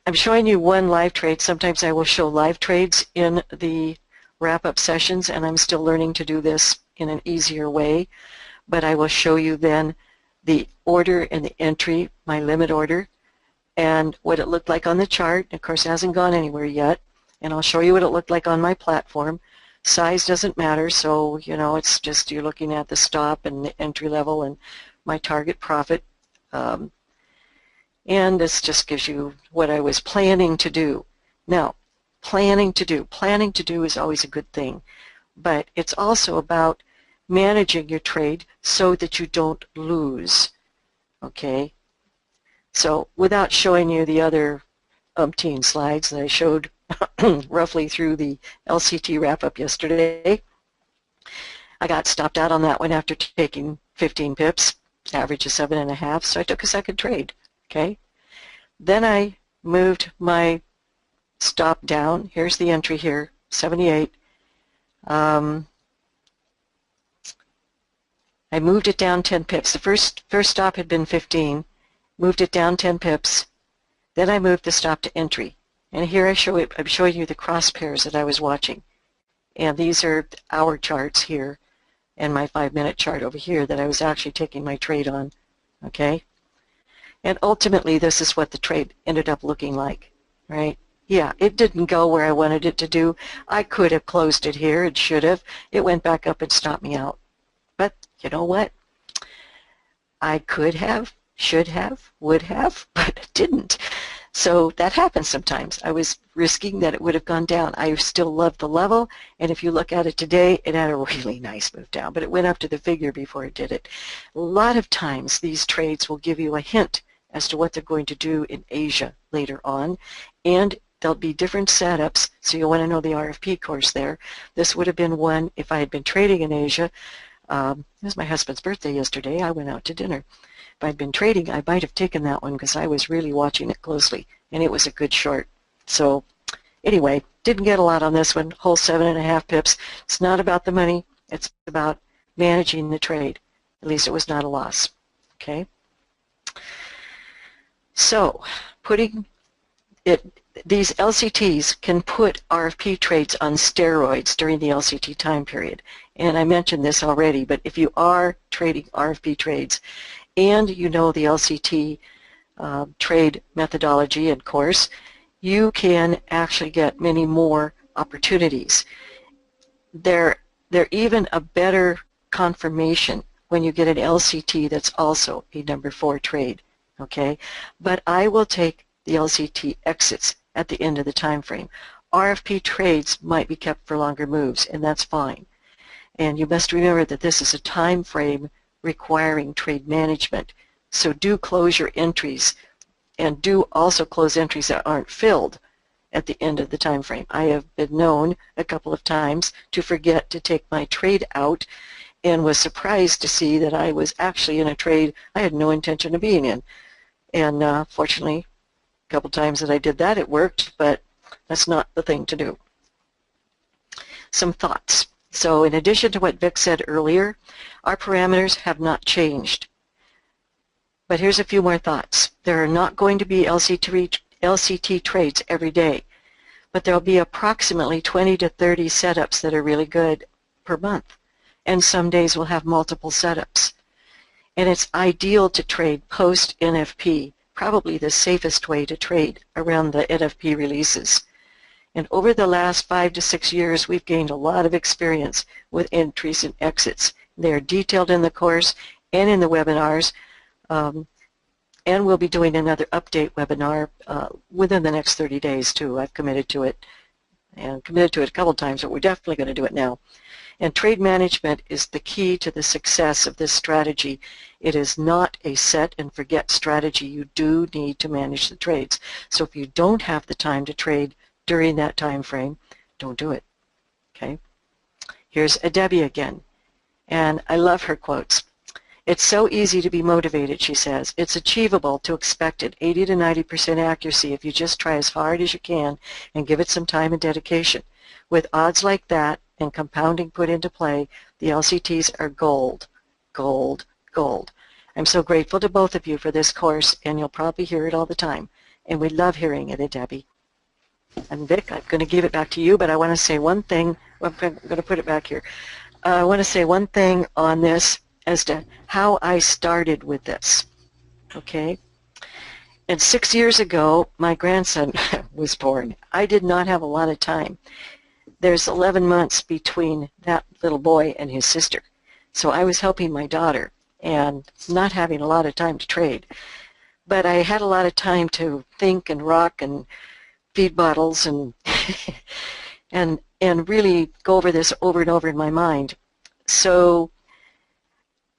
I'm showing you one live trade. Sometimes I will show live trades in the wrap-up sessions, and I'm still learning to do this in an easier way. But I will show you then the order and the entry, my limit order, and what it looked like on the chart. Of course, it hasn't gone anywhere yet. And I'll show you what it looked like on my platform. Size doesn't matter, so, you know, it's just you're looking at the stop and the entry level and my target profit. And this just gives you what I was planning to do. Now, planning to do. Planning to do is always a good thing, but it's also about managing your trade so that you don't lose, okay? So without showing you the other umpteen slides that I showed roughly through the LCT wrap-up yesterday, I got stopped out on that one after taking 15 pips, average of 7.5, so I took a second trade, okay? Then I moved my stop down. Here's the entry here, 78. I moved it down 10 pips. The first stop had been 15, moved it down 10 pips. Then I moved the stop to entry. And here I'm showing you the cross pairs that I was watching. And these are hour charts here and my 5-minute chart over here that I was actually taking my trade on, okay? And ultimately, this is what the trade ended up looking like, right? Yeah, it didn't go where I wanted it to do. I could have closed it here. It should have. It went back up and stopped me out. But you know what? I could have, should have, would have, but it didn't. So that happens sometimes. I was risking that it would have gone down. I still love the level, and if you look at it today, it had a really nice move down, but it went up to the figure before it did it. A lot of times these trades will give you a hint as to what they're going to do in Asia later on, and there'll be different setups, so you'll want to know the RFP course there. This would have been one if I had been trading in Asia. It was my husband's birthday yesterday. I went out to dinner. If I'd been trading, I might have taken that one because I was really watching it closely, and it was a good short. So anyway, didn't get a lot on this one, whole 7.5 pips. It's not about the money. It's about managing the trade. At least it was not a loss, okay? So putting it, these LCTs can put RFP trades on steroids during the LCT time period. And I mentioned this already, but if you are trading RFP trades and you know the LCT trade methodology and course, you can actually get many more opportunities. They're even a better confirmation when you get an LCT that's also a number 4 trade, okay? But I will take the LCT exits at the end of the time frame. RFP trades might be kept for longer moves, and that's fine. And you must remember that this is a time frame requiring trade management. So do close your entries, and do also close entries that aren't filled at the end of the time frame. I have been known a couple of times to forget to take my trade out and was surprised to see that I was actually in a trade I had no intention of being in. And fortunately, a couple times that I did that, it worked, but that's not the thing to do. Some thoughts. So in addition to what Vic said earlier, our parameters have not changed. But here's a few more thoughts. There are not going to be LCT trades every day, but there will be approximately 20 to 30 setups that are really good per month. And some days we'll have multiple setups. And it's ideal to trade post-NFP, probably the safest way to trade around the NFP releases. And over the last 5 to 6 years, we've gained a lot of experience with entries and exits. They are detailed in the course and in the webinars. And we'll be doing another update webinar within the next 30 days, too. I've committed to it, and committed to it a couple times, but we're definitely going to do it now. And trade management is the key to the success of this strategy. It is not a set and forget strategy. You do need to manage the trades. So if you don't have the time to trade during that time frame, don't do it. Okay? Here's a Debbie again, and I love her quotes. It's so easy to be motivated, she says. It's achievable to expect an 80 to 90% accuracy if you just try as hard as you can and give it some time and dedication. With odds like that and compounding put into play, the LCTs are gold, gold, gold. I'm so grateful to both of you for this course, and you'll probably hear it all the time. And we love hearing it, Debbie. And Vic, I'm going to give it back to you, but I want to say one thing. I'm going to put it back here. I want to say one thing on this as to how I started with this, okay? And 6 years ago, my grandson was born. I did not have a lot of time. There's 11 months between that little boy and his sister. So I was helping my daughter and not having a lot of time to trade. But I had a lot of time to think and rock and feed bottles and and really go over this over and over in my mind. So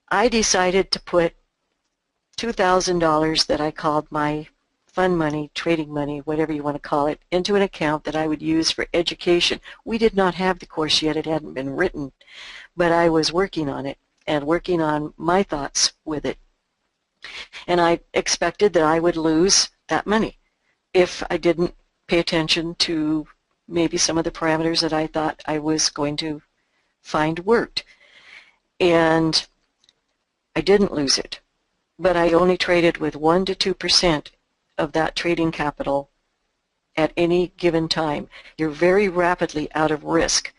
I decided to put $2,000 that I called my fun money, trading money, whatever you want to call it, into an account that I would use for education. We did not have the course yet. It hadn't been written, but I was working on it and working on my thoughts with it. And I expected that I would lose that money if I didn't pay attention to maybe some of the parameters that I thought I was going to find worked. And I didn't lose it, but I only traded with 1 to 2% of that trading capital at any given time. You're very rapidly out of risk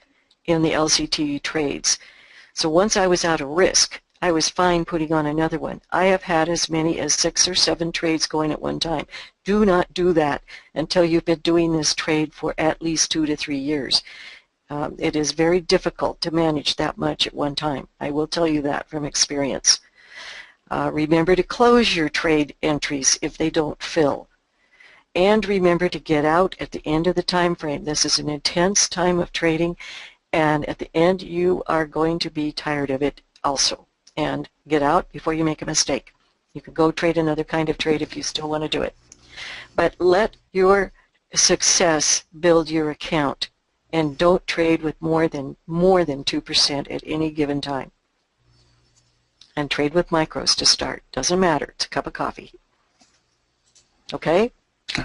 in the LCT trades. So once I was out of risk, I was fine putting on another one. I have had as many as 6 or 7 trades going at one time. Do not do that until you've been doing this trade for at least 2 to 3 years. It is very difficult to manage that much at one time. I will tell you that from experience. Remember to close your trade entries if they don't fill. And remember to get out at the end of the time frame. This is an intense time of trading, and at the end you are going to be tired of it also. And get out before you make a mistake. You can go trade another kind of trade if you still want to do it. But let your success build your account, and don't trade with more than 2% at any given time. And trade with micros to start. Doesn't matter. It's a cup of coffee. Okay? So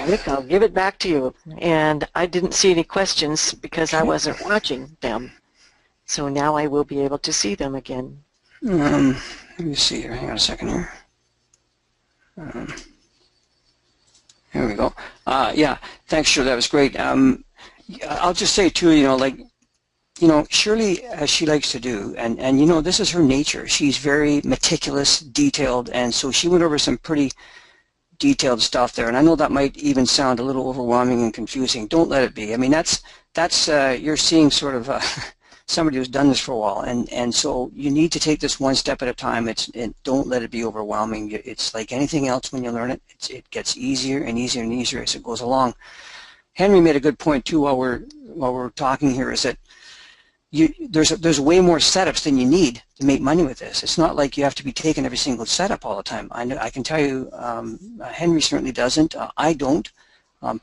Rick, I'll give it back to you. And I didn't see any questions because I wasn't watching them. So now I will be able to see them again. Let me see here. Hang on a second here. Here we go. Yeah, thanks, Shirley. That was great. I'll just say too, Shirley, as she likes to do, and this is her nature. She's very meticulous, detailed, and so she went over some pretty detailed stuff there. And I know that might even sound a little overwhelming and confusing. Don't let it be. I mean, that's you're seeing sort of somebody who's done this for a while, and so you need to take this one step at a time. Don't let it be overwhelming. It's like anything else when you learn it. It gets easier and easier and easier as it goes along. Henry made a good point too while we're talking here, is that there's way more setups than you need to make money with this. It's not like you have to be taking every single setup all the time. I can tell you, Henry certainly doesn't. I don't.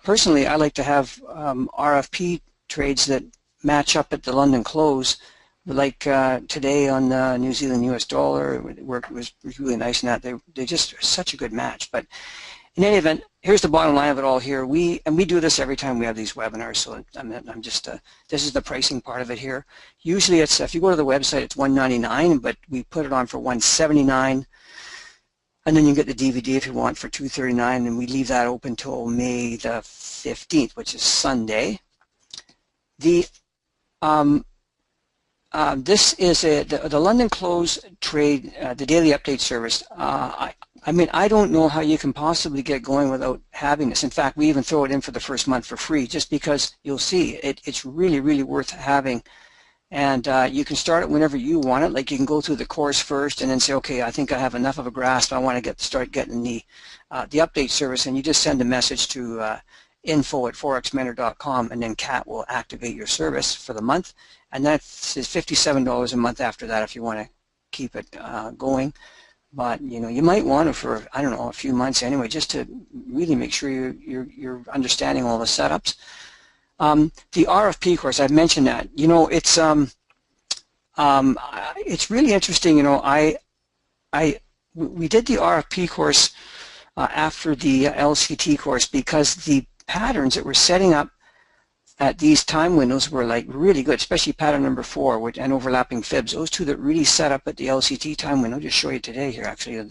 Personally, I like to have RFP trades that match up at the London close, like today on the New Zealand US dollar. It was really nice in that. They just are such a good match. But in any event, here's the bottom line of it all here. We do this every time we have these webinars, so I'm just, this is the pricing part of it here. Usually it's, if you go to the website, it's $199, but we put it on for $179, and then you get the DVD if you want for $239, and we leave that open till May the 15th, which is Sunday. This is the London close trade, the daily update service. I mean, I don't know how you can possibly get going without having this. In fact, we even throw it in for the first month for free, just because you'll see it's really, really worth having. And you can start it whenever you want it. Like, you can go through the course first and then say, okay, I think I have enough of a grasp. I want to start getting the update service, and you just send a message to info@forexmentor.com, and then Kat will activate your service for the month. And that's $57 a month after that if you want to keep it going. But you might want to for, I don't know, a few months anyway, just to really make sure you're understanding all the setups. The RFP course, I've mentioned that. It's really interesting. We did the RFP course after the LCT course, because the patterns that we're setting up at these time windows were like really good, especially pattern number 4 and overlapping fibs. Those two that really set up at the LCT time window. I'll just show you today here actually.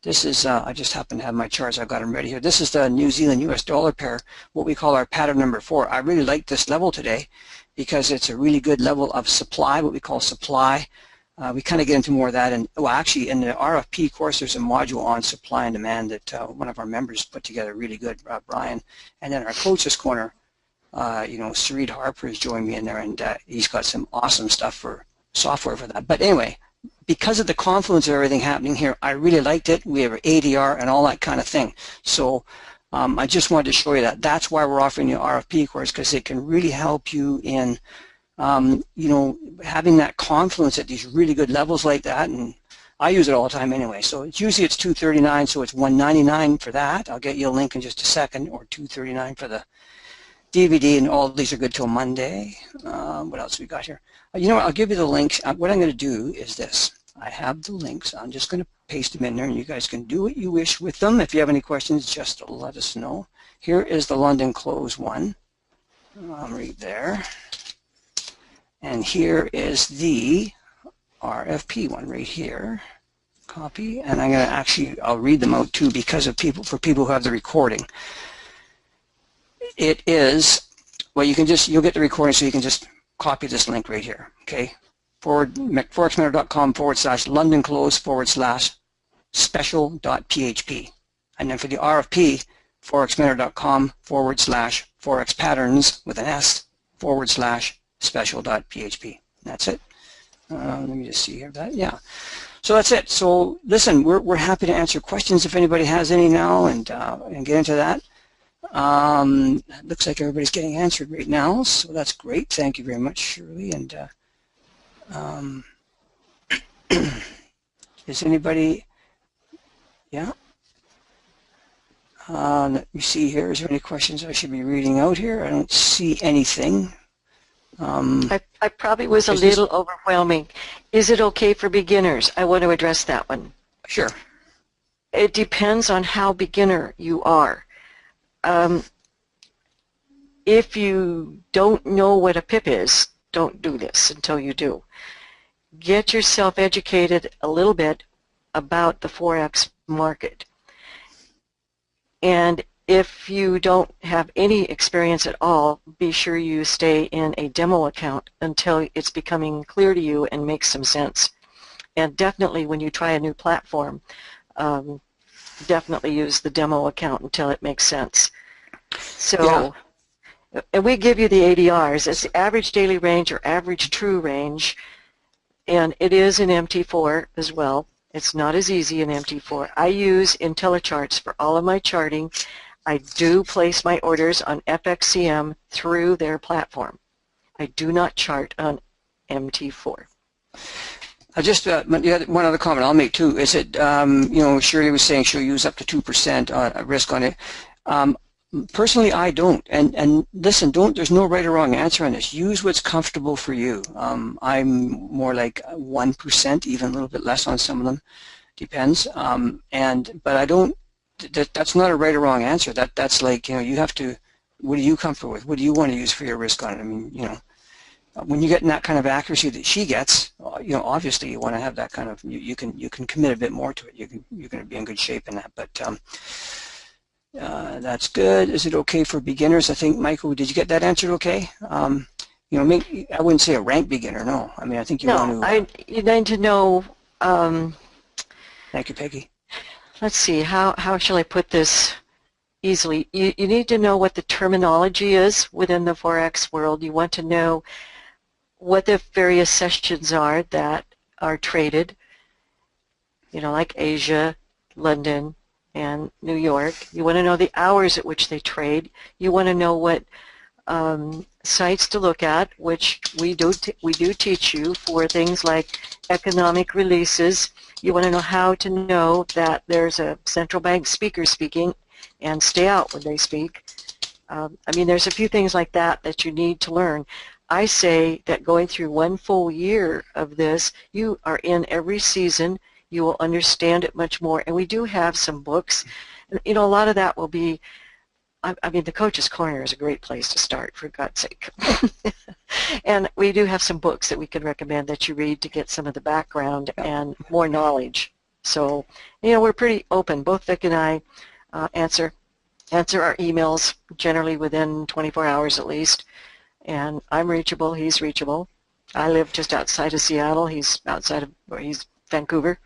This is, I just happen to have my charts, I've got them ready here. This is the New Zealand US dollar pair, what we call our pattern number 4. I really like this level today because it's a really good level of supply, what we call supply. We kind of get into more of that, and well, actually in the RFP course there's a module on supply and demand that one of our members put together really good, Brian. And then our coaches corner, Sareed Harper has joined me in there, and he's got some awesome stuff for software for that. But anyway, because of the confluence of everything happening here, I really liked it. We have ADR and all that kind of thing. So I just wanted to show you that. That's why we're offering the RFP course, because it can really help you in, you know, having that confluence at these really good levels like that. And I use it all the time anyway. So it's usually it's $239, so it's $199 for that. I'll get you a link in just a second, or $239 for the DVD, and all these are good till Monday. What else we got here? You know what? I'll give you the links. What I'm going to do is this. I have the links. I'm just going to paste them in there, and you guys can do what you wish with them. If you have any questions, just let us know. Here is the London Close one, right there. And here is the RFP one right here. Copy. And I'm going to actually, I'll read them out too, because of people, for people who have the recording. It is, well, you can just, you'll get the recording, so you can just copy this link right here, okay? forexmentor.com/London Close /special.php. And then for the RFP, forexmentor.com/Forex Patterns with an S /special.php. That's it. Let me just see here. Yeah. So that's it. So listen, we're happy to answer questions if anybody has any now, and get into that. Looks like everybody's getting answered right now, so that's great. Thank you very much, Shirley. And is anybody? Yeah. Let me see here. Is there any questions I should be reading out here? I don't see anything. I probably was a little overwhelming. Is it okay for beginners? I want to address that one. Sure. It depends on how beginner you are. If you don't know what a pip is, don't do this until you do. Get yourself educated a little bit about the Forex market. And if you don't have any experience at all, be sure you stay in a demo account until it's becoming clear to you and makes some sense. And definitely when you try a new platform, definitely use the demo account until it makes sense. So, yeah. And we give you the ADRs. It's the average daily range or average true range, and it is in MT4 as well. It's not as easy in MT4. I use IntelliCharts for all of my charting. I do place my orders on FXCM through their platform. I do not chart on MT4. I just one other comment I'll make too is that you know, Shirley was saying she'll use up to 2% risk on it. Personally, I don't. And listen, there's no right or wrong answer on this. Use what's comfortable for you. I'm more like 1%, even a little bit less on some of them. Depends. But I don't. That's not a right or wrong answer. That's like, you know, you have to. What are you comfortable with? What do you want to use for your risk on it? I mean, you know, when you get in that kind of accuracy that she gets, you know, obviously you want to have that kind of. You can commit a bit more to it. You're going to be in good shape in that. But that's good. Is it okay for beginners? I think, Michael, did you get that answered okay? You know, I wouldn't say a rank beginner, no. I mean, I think you want to... you need to know... thank you, Peggy. Let's see, how shall I put this easily? You need to know what the terminology is within the Forex world. You want to know what the various sessions are that are traded, you know, like Asia, London, and New York. You want to know the hours at which they trade. You want to know what sites to look at, which we do teach you for things like economic releases. You want to know how to know that there's a central bank speaker speaking and stay out when they speak. I mean, there's a few things like that that you need to learn. I say that going through one full year of this, you are in every season. You will understand it much more. And we do have some books. You know, a lot of that will be, I mean, the Coach's Corner is a great place to start, for God's sake. And we do have some books that we can recommend that you read to get some of the background and more knowledge. So, you know, we're pretty open. Both Vic and I answer our emails generally within 24 hours at least. And I'm reachable. He's reachable. I live just outside of Seattle. He's he's Vancouver.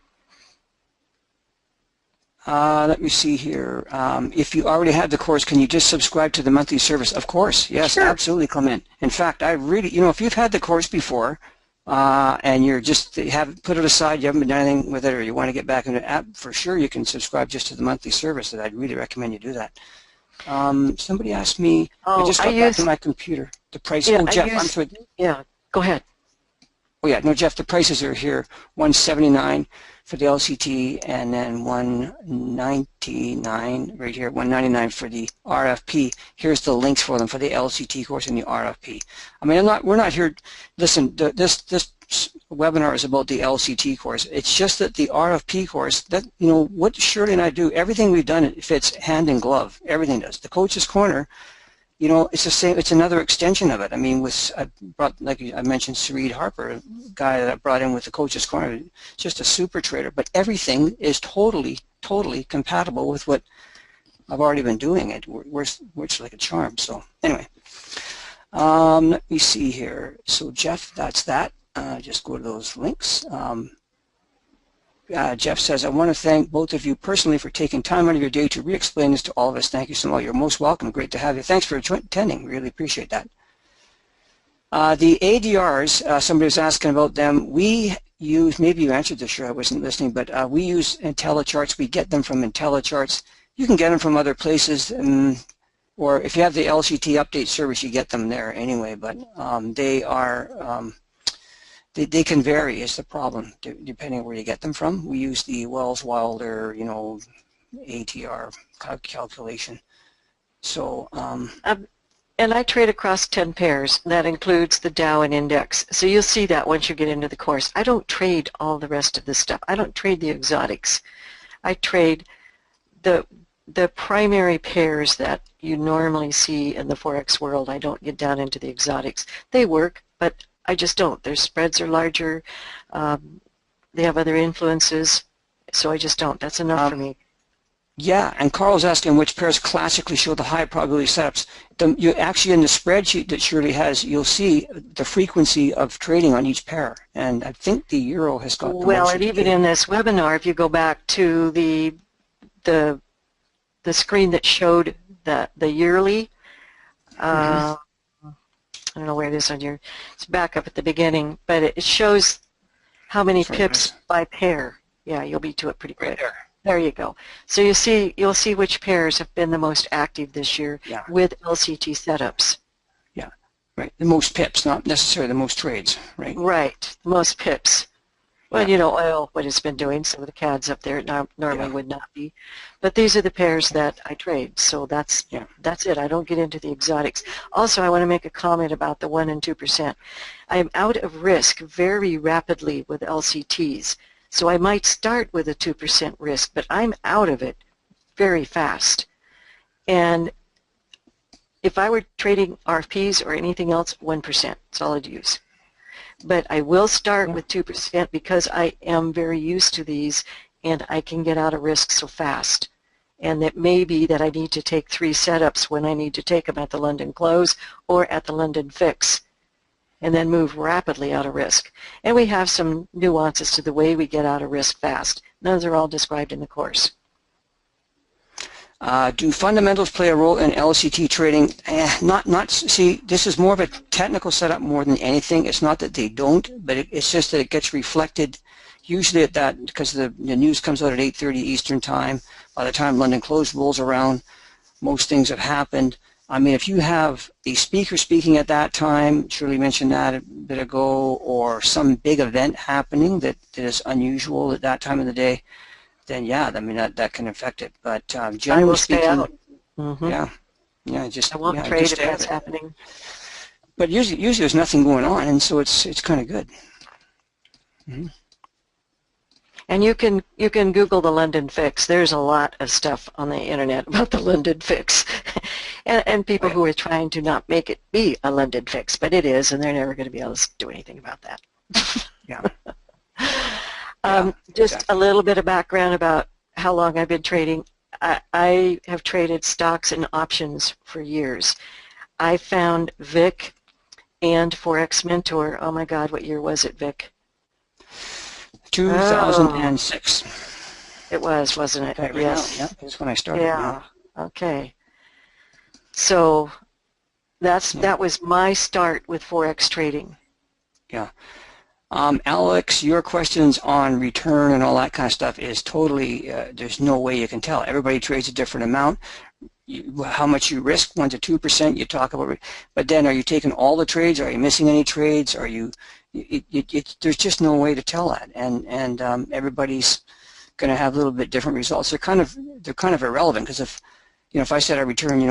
Let me see here. If you already have the course, can you just subscribe to the monthly service? Of course. Yes, sure. Absolutely, Clement. In fact, I really, you know, if you've had the course before and you're just haven't put it aside, you haven't been doing anything with it, or you want to get back into the app, for sure you can subscribe just to the monthly service. And I'd really recommend you do that. Somebody asked me, Oh, I just got back to my computer, the price. Yeah, oh, Jeff, I'm sorry. Yeah, go ahead. Oh, yeah, no, Jeff, the prices are here, 179 for the LCT, and then 199 right here, 199 for the RFP. Here's the links for them for the LCT course and the RFP. I mean, we're not here, listen, this webinar is about the LCT course. It's just that the RFP course, that, you know, what Shirley and I do, everything we've done, it fits hand in glove. Everything does. The Coach's Corner, you know, it's the same. It's another extension of it. I mean, I brought, like I mentioned, Sareed Harper, a guy that I brought in with the Coach's Corner, just a super trader. But everything is totally compatible with what I've already been doing. It works like a charm. So anyway, let me see here. So Jeff, that's that. Just go to those links. Jeff says, I want to thank both of you personally for taking time out of your day to re-explain this to all of us. Thank you so much. You're most welcome. Great to have you. Thanks for attending. Really appreciate that. The ADRs, somebody was asking about them. We use, maybe you answered this, sure, I wasn't listening, but we use IntelliCharts. We get them from IntelliCharts. You can get them from other places, or if you have the LCT update service, you get them there anyway, but they are... They can vary is the problem, depending on where you get them from. We use the Wells Wilder, you know, ATR calculation. So, and I trade across 10 pairs. That includes the Dow and index. So you'll see that once you get into the course. I don't trade all the rest of this stuff. I don't trade the exotics. I trade the primary pairs that you normally see in the Forex world. I don't get down into the exotics. They work, but I just don't. Their spreads are larger. They have other influences, so I just don't. That's enough for me. Yeah, and Carl's asking which pairs classically show the high probability setups. You actually, in the spreadsheet that Shirley has, you'll see the frequency of trading on each pair, and I think the euro has got the well, most. And even in this webinar, if you go back to the screen that showed the yearly. I don't know where it is on your, it's back up at the beginning, but it shows how many pips by pair. Yeah, you'll be to it pretty quick. Right there. There you go. So you'll see which pairs have been the most active this year with LCT setups. Yeah, right. The most pips, not necessarily the most trades, right? Right, the most pips. Well, you know, oil, what it's been doing, some of the CADs up there normally would not be. But these are the pairs that I trade, so that's it. I don't get into the exotics. Also, I want to make a comment about the 1% and 2%. I am out of risk very rapidly with LCTs, so I might start with a 2% risk, but I'm out of it very fast. And if I were trading RFPs or anything else, 1%. That's all I'd use. But I will start with 2% because I am very used to these and I can get out of risk so fast. And it may be that I need to take 3 setups when I need to take them at the London close or at the London fix and then move rapidly out of risk. And we have some nuances to the way we get out of risk fast. Those are all described in the course. Do fundamentals play a role in LCT trading? See, this is more of a technical setup more than anything. It's not that they don't, but it's just that it gets reflected usually at that, because the news comes out at 8:30 Eastern time. By the time London close rolls around, most things have happened. I mean, if you have a speaker speaking at that time, Shirley mentioned that a bit ago, or some big event happening that is unusual at that time of the day, then yeah, I mean that can affect it. But generally speaking, out. Just I won't trade if that's happening. But usually there's nothing going on, and so it's kind of good. And you can Google the London fix. There's a lot of stuff on the internet about the London fix, and people who are trying to not make it be a London fix, but it is, and they're never going to be able to do anything about that. Just a little bit of background about how long I've been trading. I have traded stocks and options for years. I found Vic and Forex Mentor. Oh my God, what year was it, Vic? 2006. It was, wasn't it? Right, yes. Yeah, that's when I started. Yeah. Okay. So that was my start with Forex trading. Yeah. Alex, your questions on return and all that kind of stuff is totally, there's no way you can tell. Everybody trades a different amount. how much you risk, 1 to 2%. You talk about, but then are you taking all the trades? Are you missing any trades? Are you? There's just no way to tell that, and everybody's going to have a little bit different results. They're kind of irrelevant, because if I said I return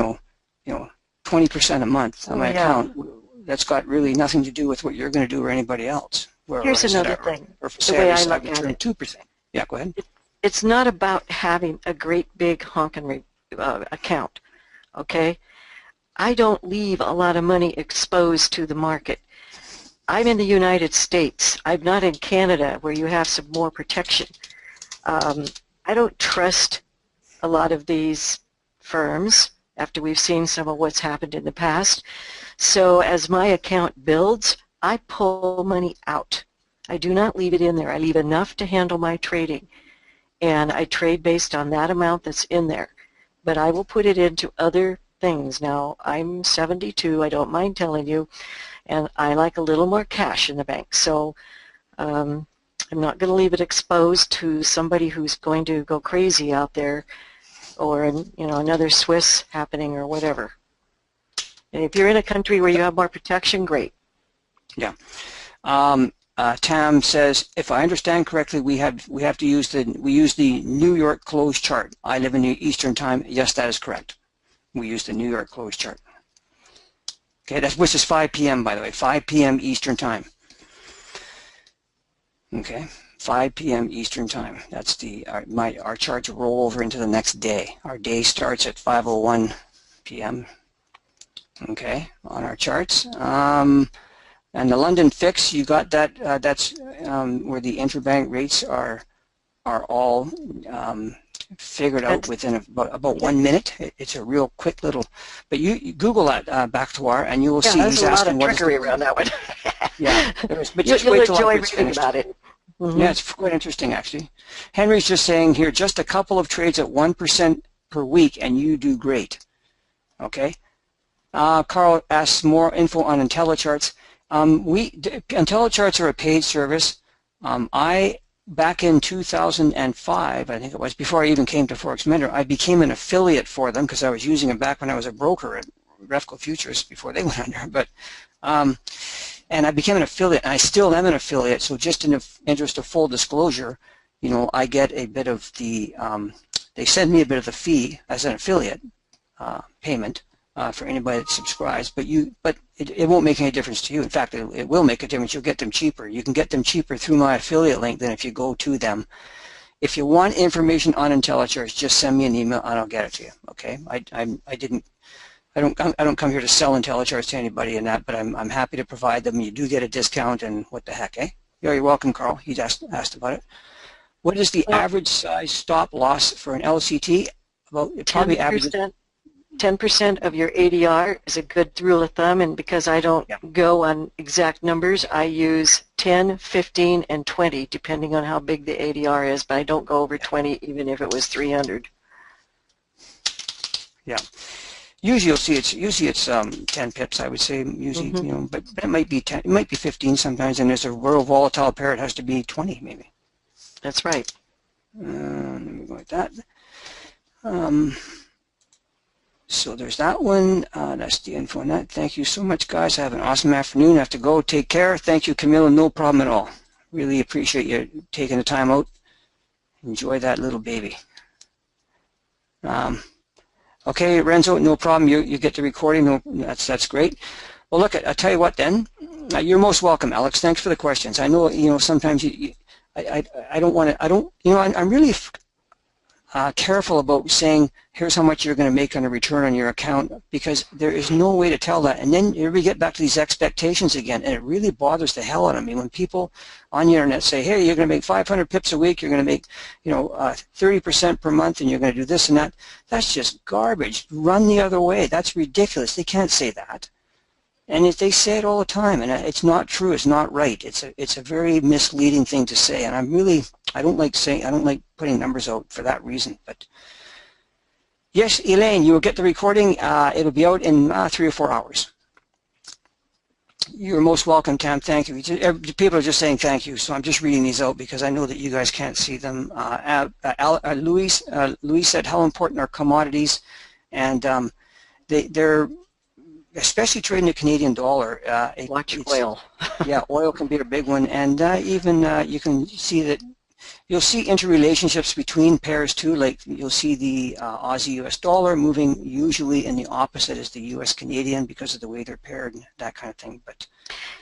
20% a month on my account, that's got really nothing to do with what you're going to do or anybody else. Here's another thing. The way I look at it, 2%. Yeah, go ahead. It's not about having a great big honkin' account, okay? I don't leave a lot of money exposed to the market. I'm in the United States. I'm not in Canada, where you have some more protection. I don't trust a lot of these firms after we've seen some of what's happened in the past. So as my account builds, I pull money out. I do not leave it in there. I leave enough to handle my trading, and I trade based on that amount that's in there. But I will put it into other things. Now, I'm 72, I don't mind telling you, and I like a little more cash in the bank. So I'm not going to leave it exposed to somebody who's going to go crazy out there, or another Swiss happening or whatever. And if you're in a country where you have more protection, great. Yeah. Tam says, if I understand correctly, we use the New York close chart. I live in the Eastern time. Yes, that is correct. We use the New York close chart. Okay, which is 5 p.m. by the way, 5 p.m. Eastern time. Okay, 5 p.m. Eastern time. That's our charts roll over into the next day. Our day starts at 5:01 p.m. Okay, on our charts. And the London fix, you got that. That's where the interbank rates are all figured out within about 1 minute. It's a real quick little. But you Google that Bactoir, and you will see he's asking what is trickery around that one. Yeah, but just you'll wait till enjoy it's reading finished. about it. Mm-hmm. Yeah, it's quite interesting actually. Henry's just saying here, just a couple of trades at 1% per week, and you do great. Okay. Carl asks more info on IntelliCharts. IntelliCharts are a paid service. Back in 2005, I think it was, before I even came to Forex Mentor, I became an affiliate for them because I was using them back when I was a broker at Refco Futures before they went under. But and I became an affiliate, and I still am an affiliate. So just in the interest of full disclosure, I get a bit of the. They send me a bit of the fee as an affiliate payment. For anybody that subscribes, but it won't make any difference to you. In fact, it will make a difference. You'll get them cheaper. You can get them cheaper through my affiliate link than if you go to them. If you want information on IntelliCharts, just send me an email and I'll get it to you. Okay? I don't come here to sell IntelliCharts to anybody in that, but I'm happy to provide them. You do get a discount, and what the heck, eh? Yeah, you're welcome, Carl. He asked about it. What is the average size stop loss for an LCT? Well, it probably averages 10% of your ADR is a good rule of thumb, and because I don't go on exact numbers, I use 10, 15, and 20, depending on how big the ADR is, but I don't go over 20 even if it was 300. Yeah. Usually it's 10 pips, I would say, usually, but it might be 10, it might be 15 sometimes, and there's a real volatile pair, it has to be 20 maybe. That's right. Let me go like that. So there's that one. That's the info on that. Thank you so much, guys. Have an awesome afternoon. I have to go. Take care. Thank you, Camilla. No problem at all. Really appreciate you taking the time out. Enjoy that little baby. Okay, Renzo, no problem. You get the recording. No, that's great. Well, look, I'll tell you what then. You're most welcome, Alex. Thanks for the questions. I know, sometimes I don't want to, I'm really careful about saying, here's how much you're going to make on a return on your account, because there is no way to tell that. And then we get back to these expectations again, and it really bothers the hell out of me when people on the internet say, hey, you're going to make 500 pips a week, you're going to make 30% per month, and you're going to do this and that. That's just garbage. Run the other way. That's ridiculous. They can't say that. And they say it all the time, and it's not true. It's not right. It's a very misleading thing to say, and I don't like putting numbers out for that reason. But yes, Elaine, you will get the recording. It'll be out in 3 or 4 hours. You're most welcome, Tam. Thank you. People are just saying thank you, so I'm just reading these out because I know that you guys can't see them. Louise said, how important are commodities and they're especially trading the Canadian dollar. Watch oil. Yeah, oil can be a big one, and even you can see that you'll see interrelationships between pairs too. Like you'll see the Aussie US dollar moving usually in the opposite as the US Canadian because of the way they're paired and that kind of thing. But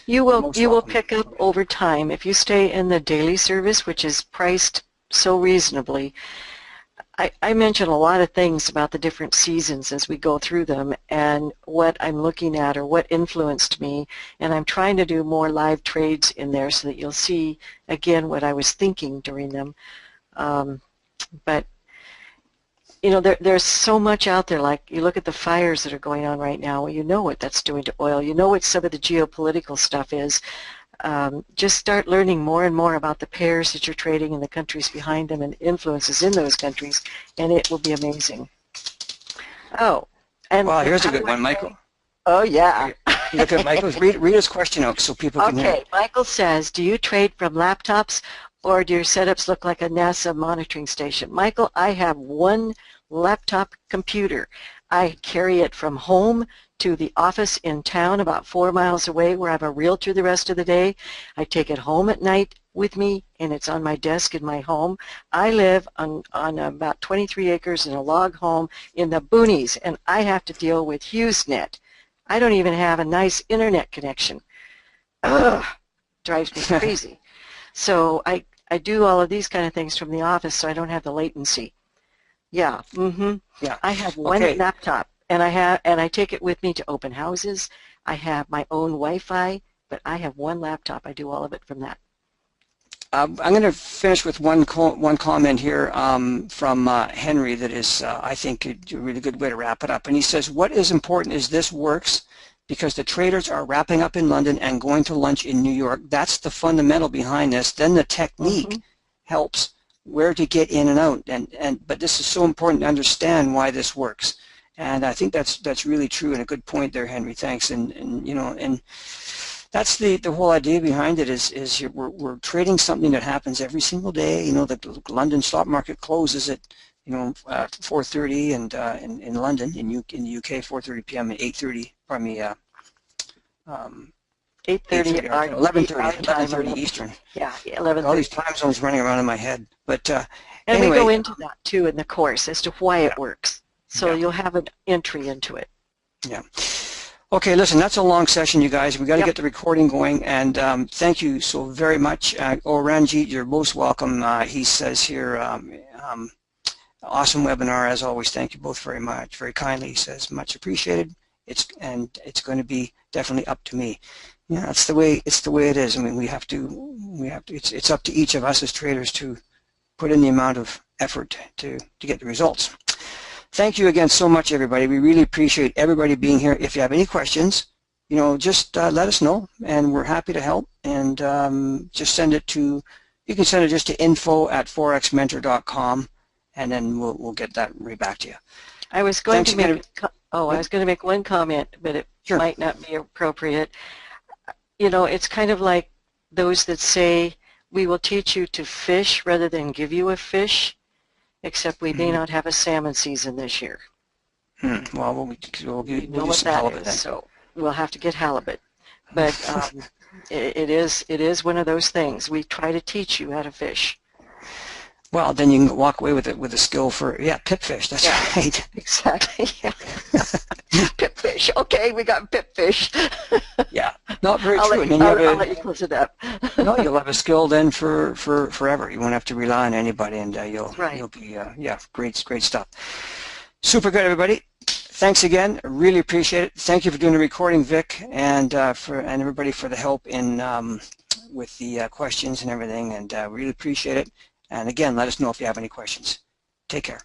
you will pick up over time if you stay in the daily service, which is priced so reasonably. I mention a lot of things about the different seasons as we go through them and what I'm looking at or what influenced me, and I'm trying to do more live trades in there so that you'll see again what I was thinking during them. But you know, there's so much out there. Like you look at the fires that are going on right now, well, you know what that's doing to oil. You know what some of the geopolitical stuff is. Just start learning more and more about the pairs that you're trading and the countries behind them and influences in those countries, and it will be amazing. Oh, and well, here's a good one, Michael. Oh, yeah. Look at Michael's. Read his question out so people can hear. Okay, Michael says, do you trade from laptops or do your setups look like a NASA monitoring station? Michael, I have one laptop computer. I carry it from home to the office in town about 4 miles away where I have a realtor the rest of the day. I take it home at night with me and it's on my desk in my home. I live on about 23 acres in a log home in the boonies and I have to deal with HughesNet. I don't even have a nice internet connection. Ugh, drives me crazy. So I do all of these kind of things from the office so I don't have the latency. Yeah, yeah. I have one laptop. And I take it with me to open houses. I have my own Wi-Fi, but I have one laptop. I do all of it from that. I'm going to finish with one comment here from Henry that is, I think, a really good way to wrap it up. And he says, what is important is this works because the traders are wrapping up in London and going to lunch in New York. That's the fundamental behind this. Then the technique helps where to get in and out. But this is so important to understand why this works. And I think that's really true and a good point there, Henry. Thanks. And you know, and that's the whole idea behind it is we're trading something that happens every single day. You know, the London stock market closes at 4:30, and in London, in the UK, 4:30 p.m. and 8:30. Pardon me. 8:30 11:30 Eastern. Yeah, 11:30. All these time zones running around in my head, but and anyway, we go into that too in the course as to why it works. So you'll have an entry into it. Yeah. Okay, listen, that's a long session, you guys. We got to get the recording going, and thank you so very much. Ranjit, you're most welcome. He says here, awesome webinar as always. Thank you both very much, very kindly. He says much appreciated. It's going to be definitely up to me. Yeah, that's the way it is. I mean, we have to. It's up to each of us as traders to put in the amount of effort to get the results. Thank you again so much, everybody. We really appreciate everybody being here. If you have any questions, just let us know, and we're happy to help. And just send it to, you can send it just to info@forexmentor.com, and then we'll get that right back to you. I was going to make one comment, but it might not be appropriate. It's kind of like those that say, we will teach you to fish rather than give you a fish. Except we may not have a salmon season this year. Well, we'll do some halibut then. So we'll have to get halibut. But it is one of those things. We try to teach you how to fish. Well, then you can walk away with it with a skill for pipfish. That's right. Exactly. Yeah. Pipfish. Okay, we got pipfish. Yeah, not very true. I'll let you close it up. No, you'll have a skill then for forever. You won't have to rely on anybody, and you'll be great stuff. Super good, everybody. Thanks again. Really appreciate it. Thank you for doing the recording, Vic, and everybody for the help in with the questions and everything, and really appreciate it. And again, let us know if you have any questions. Take care.